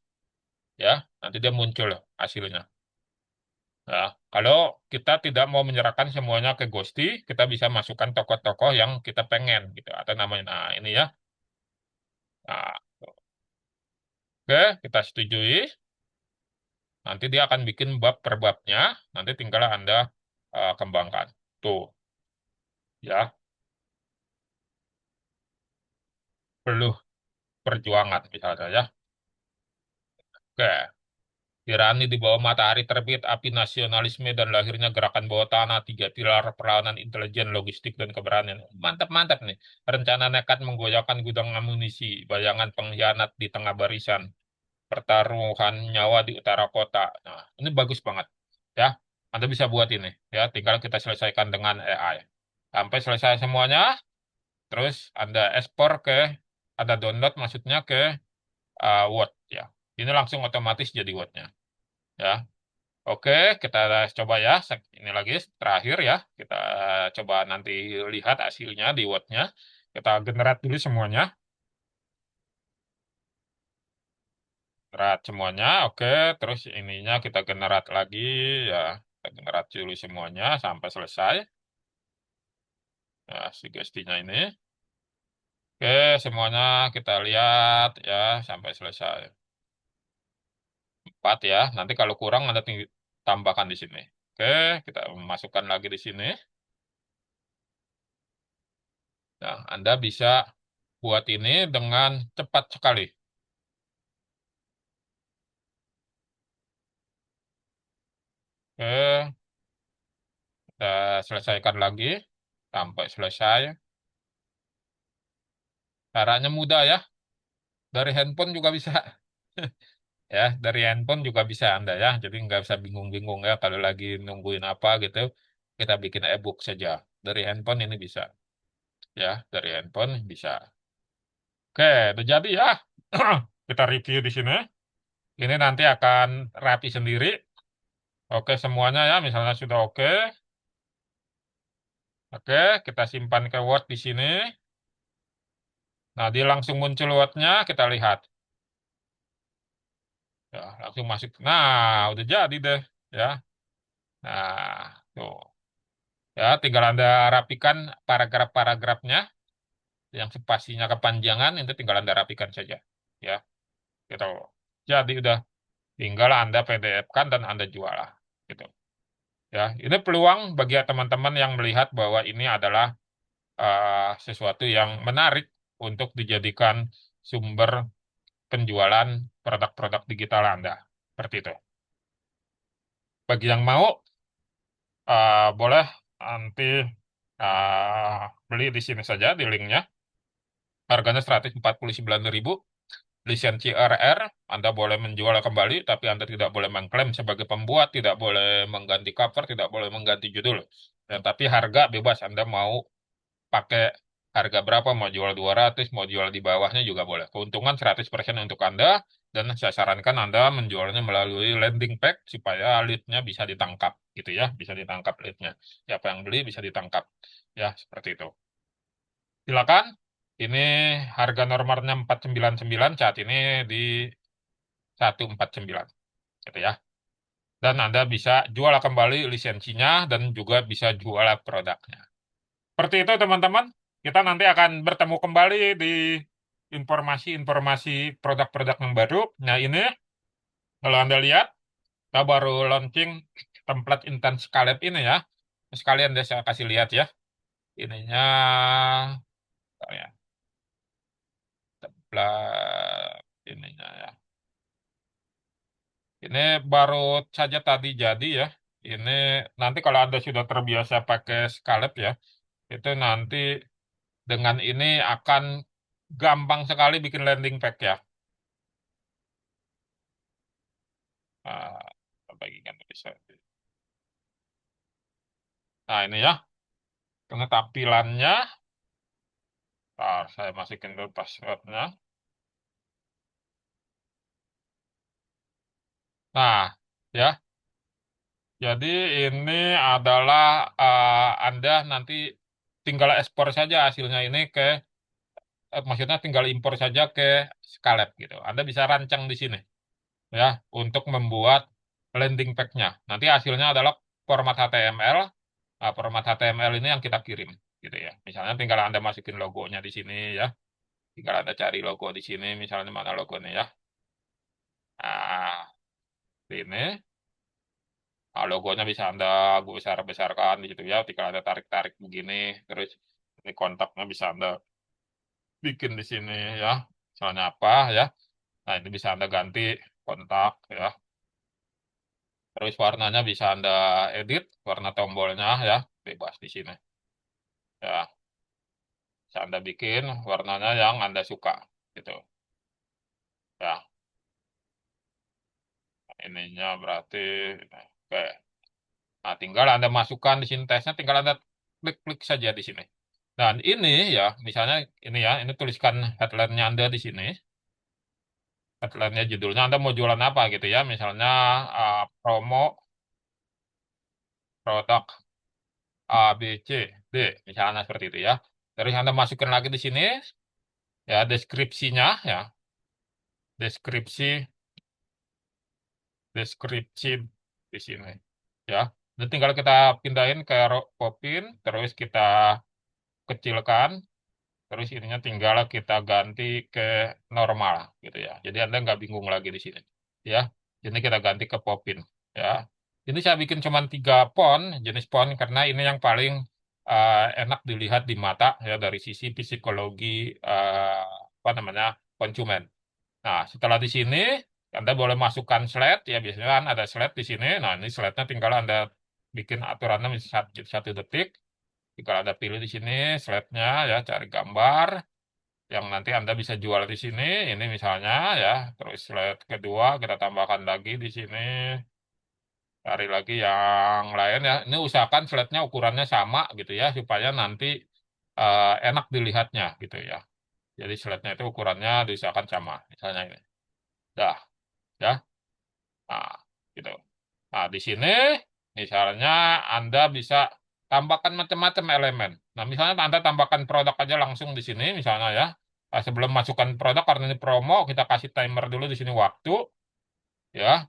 Ya, nanti dia muncul hasilnya. Ya, kalau kita tidak mau menyerahkan semuanya ke Ghosti, kita bisa masukkan tokoh-tokoh yang kita pengen gitu atau namanya. Nah, ini ya. Nah, oke, kita setujui. Nanti dia akan bikin bab per babnya. Nanti tinggal Anda kembangkan. Tuh, ya, perlu perjuangan misalnya ya. Oke. Tirani di bawah matahari terbit, api nasionalisme dan lahirnya gerakan bawah tanah, tiga pilar peranan intelijen, logistik, dan keberanian. Mantap-mantap nih. Rencana nekat menggoyahkan gudang amunisi, bayangan pengkhianat di tengah barisan, pertaruhan nyawa di utara kota. Nah, ini bagus banget. Ya, Anda bisa buat ini. Ya, tinggal kita selesaikan dengan AI. Sampai selesai semuanya, terus Anda ekspor Anda download maksudnya ke Word. Ya, ini langsung otomatis jadi Word-nya. Ya, oke, kita coba ya. Ini lagi terakhir ya. Kita coba nanti lihat hasilnya di Word-nya. Kita generate dulu semuanya. Generate semuanya, oke. Terus ininya kita generate lagi ya. Kita generate dulu semuanya sampai selesai. Ya, sugestinya ini. Oke, semuanya kita lihat ya sampai selesai. 4 ya. Nanti kalau kurang Anda tambahkan di sini. Oke, kita masukkan lagi di sini. Nah, Anda bisa buat ini dengan cepat sekali. Oke, kita selesaikan lagi sampai selesai. Caranya mudah ya, dari handphone juga bisa. Ya, dari handphone juga bisa Anda ya. Jadi nggak usah bingung-bingung ya kalau lagi nungguin apa gitu. Kita bikin e-book saja. Dari handphone ini bisa. Ya, dari handphone bisa. Oke, udah jadi ya. Kita review di sini. Ini nanti akan rapi sendiri. Oke, semuanya ya. Misalnya sudah oke. Oke, kita simpan ke Word di sini. Nah, dia langsung muncul Word-nya. Kita lihat. Ya, langsung masuk. Nah, udah jadi deh. Ya. Nah, tuh. Ya, tinggal Anda rapikan paragraf-paragrafnya yang spasinya kepanjangan, itu tinggal Anda rapikan saja. Ya, gitu. Jadi udah. tinggal Anda PDF-kan dan Anda jual lah, gitu. Ya, ini peluang bagi teman-teman yang melihat bahwa ini adalah sesuatu yang menarik untuk dijadikan sumber penjualan produk-produk digital Anda. Seperti itu. Bagi yang mau, boleh nanti beli di sini saja di linknya. Harganya 149.000. Lisensi RR, Anda boleh menjual kembali, tapi Anda tidak boleh mengklaim sebagai pembuat, tidak boleh mengganti cover, tidak boleh mengganti judul. Dan tapi harga bebas, Anda mau pakai harga berapa, mau jual 200, mau jual di bawahnya juga boleh. Keuntungan 100% untuk Anda, dan saya sarankan Anda menjualnya melalui landing page supaya lead-nya bisa ditangkap, gitu ya, bisa ditangkap lead-nya. Siapa yang beli bisa ditangkap, ya, seperti itu. Silakan. Ini harga normalnya 499, saat ini di 149, gitu ya. Dan Anda bisa jual kembali lisensinya dan juga bisa jual produknya. Seperti itu teman-teman. Kita nanti akan bertemu kembali di informasi-informasi produk-produk yang baru. Nah ini, kalau Anda lihat, kita baru launching template Intense Scalab ini ya. Sekalian deh saya kasih lihat ya. Ininya, oh ya, template ininya ya. Ini baru saja tadi jadi ya. Ini nanti kalau Anda sudah terbiasa pakai Scalab ya, itu nanti dengan ini akan gampang sekali bikin landing page ya. Bagikan bisa. Nah ini ya, ini tampilannya. Ntar saya masukin dulu passwordnya. Nah, ya, jadi ini adalah Anda nanti tinggal ekspor saja hasilnya ini ke, maksudnya tinggal impor saja ke Scalab gitu. Anda bisa rancang di sini ya untuk membuat landing page-nya. Nanti hasilnya adalah format HTML. Nah, format HTML ini yang kita kirim gitu ya. Misalnya tinggal Anda masukin logonya di sini ya. Tinggal Anda cari logo di sini, misalnya mana logonya ya. Nah, ini. Nah, logonya bisa Anda besar-besarkan di situ ya. Tinggal Anda tarik-tarik begini. Terus ini kontaknya bisa Anda bikin di sini ya. Misalnya apa ya. Nah, ini bisa Anda ganti kontak ya. Terus warnanya bisa Anda edit, warna tombolnya ya. Bebas di sini. Ya, bisa Anda bikin warnanya yang Anda suka gitu. Ya, ininya berarti oke. Nah, tinggal Anda masukkan di sini tesnya, tinggal Anda klik-klik saja di sini. Dan ini ya, misalnya ini ya, ini tuliskan headline-nya Anda di sini. Headline-nya judulnya Anda mau jualan apa gitu ya. Misalnya promo produk A, B, C, D, misalnya seperti itu ya. Terus Anda masukkan lagi di sini ya deskripsinya ya. Deskripsi deskripsi di sini ya. Dan tinggal kita pindahin ke Popin, terus kita kecilkan. Terus ininya tinggal kita ganti ke normal gitu ya. Jadi Anda nggak bingung lagi di sini. Ya, ini kita ganti ke Popin. Ya, ini saya bikin cuma 3 font, jenis font karena ini yang paling enak dilihat di mata ya dari sisi psikologi apa namanya konsumen. Nah, setelah di sini Anda boleh masukkan slide ya biasanya kan ada slide di sini. Nah, ini slide-nya tinggal Anda bikin aturannya misalnya 1 detik. Jika Anda pilih di sini slide-nya ya cari gambar yang nanti Anda bisa jual di sini. Ini misalnya ya, terus slide kedua kita tambahkan lagi di sini. Cari lagi yang lain ya. Ini usahakan slide-nya ukurannya sama gitu ya, supaya nanti enak dilihatnya gitu ya. Jadi slide-nya itu ukurannya diusahakan sama. Misalnya ini. Dah, ya. Nah, gitu. Nah, di sini misalnya Anda bisa tambahkan macam-macam elemen. Nah, misalnya Anda tambahkan produk aja langsung di sini misalnya ya. Nah, sebelum masukkan produk karena ini promo, kita kasih timer dulu di sini waktu ya.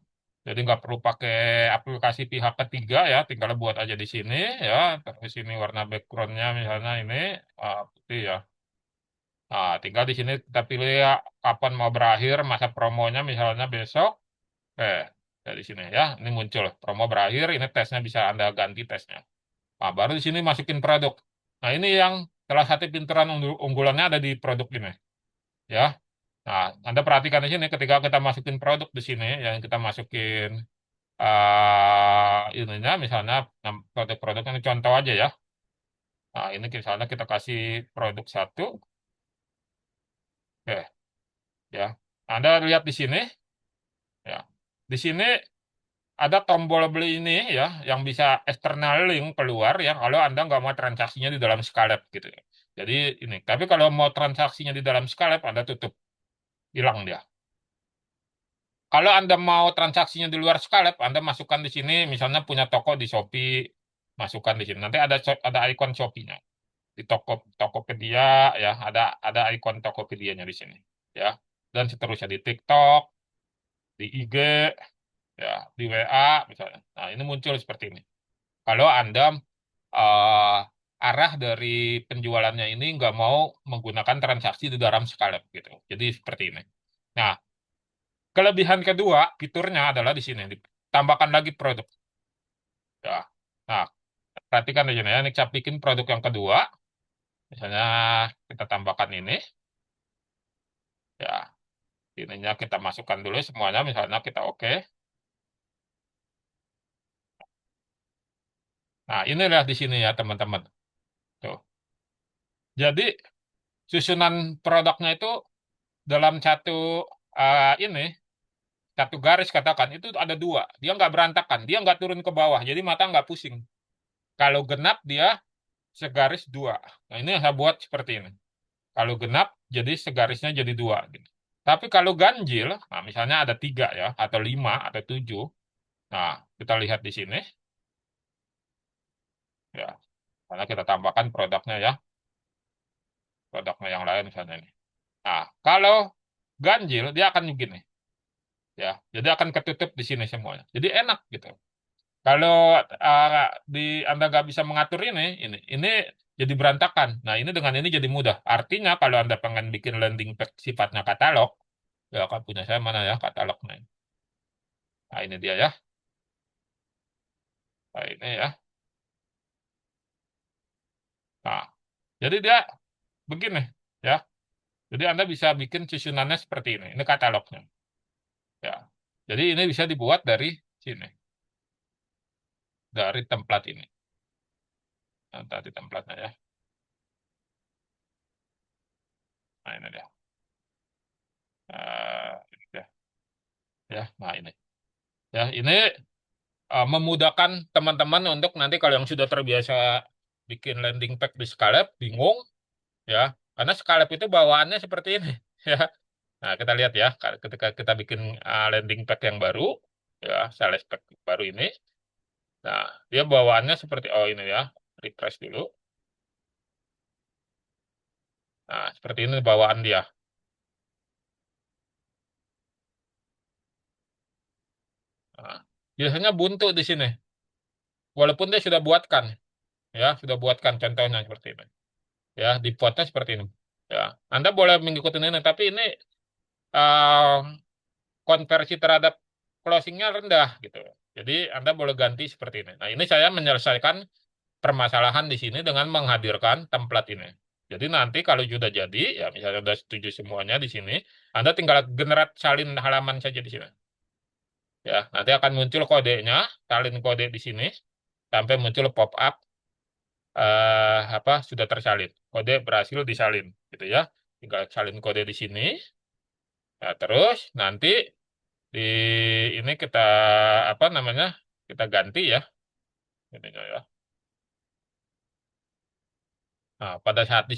Jadi nggak perlu pakai aplikasi pihak ketiga ya, tinggal buat aja di sini ya. Terus ini warna backgroundnya misalnya ini putih ya. Nah, tinggal di sini kita pilih ya, kapan mau berakhir masa promonya misalnya besok. Eh, dari sini ya, ini muncul promo berakhir, ini tesnya bisa Anda ganti tesnya. Nah, baru di sini masukin produk. Nah, ini yang salah satu pinteran unggulannya ada di produk ini, ya. Nah, Anda perhatikan di sini ketika kita masukin produk di sini, yang kita masukin ininya, misalnya produk-produk ini contoh aja ya. Nah, ini misalnya kita kasih produk satu, ya. Anda lihat di sini, ya. Di sini ada tombol beli ini ya, yang bisa external link keluar ya, kalau Anda nggak mau transaksinya di dalam Scalep gitu ya. Jadi ini, tapi kalau mau transaksinya di dalam Scalep, Anda tutup, hilang dia. Kalau Anda mau transaksinya di luar Scalep, Anda masukkan di sini, misalnya punya toko di Shopee, masukkan di sini. Nanti ada ikon Shopee-nya di Tokopedia ya, ada ikon Tokopedia-nya di sini ya. Dan seterusnya di TikTok, di IG, ya, di WA misalnya. Nah, ini muncul seperti ini. Kalau Anda eh, arah dari penjualannya ini nggak mau menggunakan transaksi di dalam Scalep gitu. Jadi seperti ini. Nah, kelebihan kedua fiturnya adalah di sini. Tambahkan lagi produk. Ya. Nah, perhatikan di sini ya. Ini saya bikin produk yang kedua. Misalnya kita tambahkan ini. Ya, ininya kita masukkan dulu semuanya. Misalnya kita oke. Nah, inilah di sini ya teman-teman. Tuh. Jadi susunan produknya itu dalam ini satu garis katakan itu ada dua, dia nggak berantakan, dia nggak turun ke bawah, jadi mata nggak pusing. Kalau genap dia segaris dua. Nah, ini yang saya buat seperti ini. Kalau genap jadi segarisnya jadi dua gitu. Tapi kalau ganjil, nah misalnya ada tiga ya, atau lima, atau tujuh. Nah, kita lihat di sini ya, karena kita tambahkan produknya ya, produknya yang lain misalnya ini. Nah, kalau ganjil dia akan begini ya, jadi akan ketutup di sini semuanya. Jadi enak gitu. Kalau di Anda nggak bisa mengatur ini jadi berantakan. Nah, ini dengan ini jadi mudah. Artinya kalau Anda pengen bikin landing page sifatnya katalog, ya kan punya saya mana ya katalognya. Nah, ini dia ya. Nah, ini ya. Nah, jadi dia begini ya. Jadi Anda bisa bikin susunannya seperti ini. Ini katalognya. Ya. Jadi ini bisa dibuat dari sini, dari tempat ini. Nah, tadi templatenya ya. Nah, ini dia. Ini dia. Ya, nah ini. Ya, ini memudahkan teman-teman untuk nanti kalau yang sudah terbiasa bikin landing page di Scalep, bingung ya, karena Scalep itu bawaannya seperti ini ya. Nah, kita lihat ya, ketika kita bikin landing page yang baru, ya, sales page baru ini, nah, dia bawaannya seperti, oh ini ya, refresh dulu. Nah, seperti ini bawaan dia. Nah, biasanya buntu di sini, walaupun dia sudah buatkan, ya, sudah buatkan contohnya seperti ini. Ya, di foto seperti ini. Ya, Anda boleh mengikuti ini, tapi ini eh, konversi terhadap closingnya rendah gitu. Jadi Anda boleh ganti seperti ini. Nah, ini saya menyelesaikan permasalahan di sini dengan menghadirkan template ini. Jadi nanti kalau sudah jadi, ya misalnya sudah setuju semuanya di sini, Anda tinggal generat salin halaman saja di sini. Ya, nanti akan muncul kodenya, salin kode di sini, sampai muncul pop up apa sudah tersalin. Kode berhasil disalin, gitu ya. Tinggal salin kode di sini. Nah, terus nanti di ini kita apa namanya? Kita ganti ya. Ininya ya. Nah, pada saat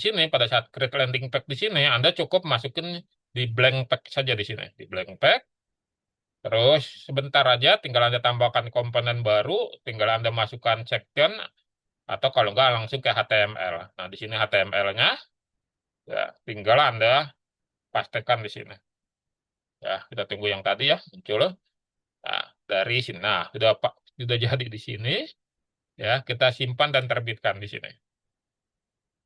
create landing page di sini, Anda cukup masukin di blank page saja di sini, di blank page. Terus sebentar aja, tinggal Anda tambahkan komponen baru, tinggal Anda masukkan section, atau kalau nggak langsung ke HTML. Nah, di sini HTML-nya, ya tinggal Anda pastekan di sini. Ya, kita tunggu yang tadi ya, muncul. Nah, dari sini, nah sudah jadi di sini. Ya, kita simpan dan terbitkan di sini.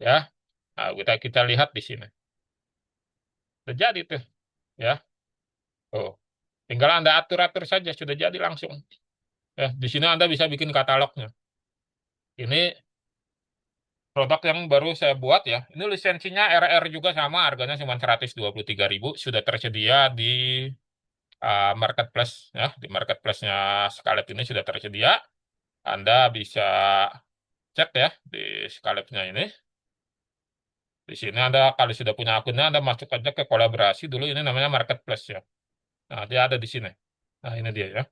Ya, nah, kita lihat di sini. Sudah jadi tuh, ya. Oh. Tinggal Anda atur-atur saja, sudah jadi langsung. Ya, di sini Anda bisa bikin katalognya. Ini produk yang baru saya buat ya. Ini lisensinya RR juga sama, harganya cuma 123.000. Sudah tersedia di marketplace ya. Di marketplace-nya Scarlett ini sudah tersedia. Anda bisa cek ya di Scarlett-nya ini. Di sini Anda kalau sudah punya akunnya, Anda masuk aja ke kolaborasi dulu. Ini namanya marketplace ya. Nah, dia ada di sini. Nah, ini dia ya.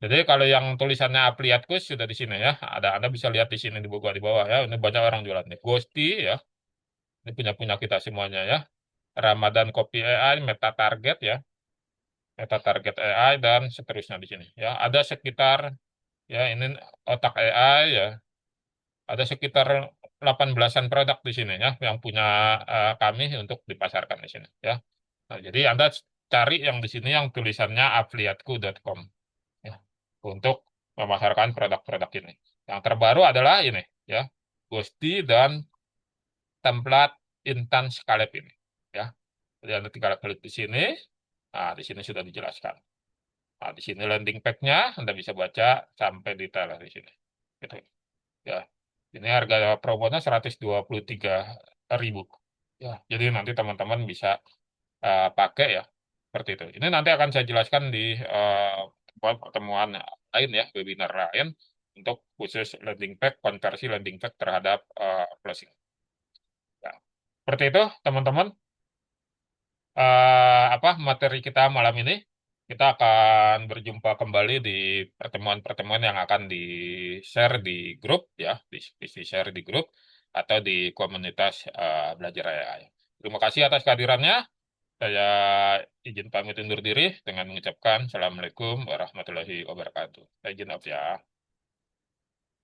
Jadi kalau yang tulisannya Apliatku sudah di sini ya. Anda bisa lihat di sini di bawah ya. Ini banyak orang jualan nih. Ghosty ya. Ini punya punya kita semuanya ya. Ramadan Copy AI, Meta Target ya. Meta Target AI dan seterusnya di sini ya. Ada sekitar ya ini otak AI ya. Ada sekitar 18-an produk di sini ya yang punya kami untuk dipasarkan di sini ya. Nah, jadi Anda cari yang di sini yang tulisannya afiliatku.com ya untuk memasarkan produk-produk ini. Yang terbaru adalah ini ya, Ghosty dan template Intan Scalep ini ya. Jadi Anda tinggal klik di sini. Nah, di sini sudah dijelaskan. Nah, di sini landing page-nya Anda bisa baca sampai detail di sini. Gitu. Ya. Ini harga promonya 123.000. Ya, jadi nanti teman-teman bisa pakai ya seperti itu. Ini nanti akan saya jelaskan di pertemuan lain ya, webinar lain untuk khusus landing page, konversi landing page terhadap closing. Ya. Seperti itu, teman-teman. Apa materi kita malam ini? Kita akan berjumpa kembali di pertemuan-pertemuan yang akan di-share di grup ya, di-share di grup atau di komunitas belajar AI. Terima kasih atas kehadirannya. Saya izin pamit undur diri dengan mengucapkan Assalamualaikum warahmatullahi wabarakatuh. Saya izin off ya.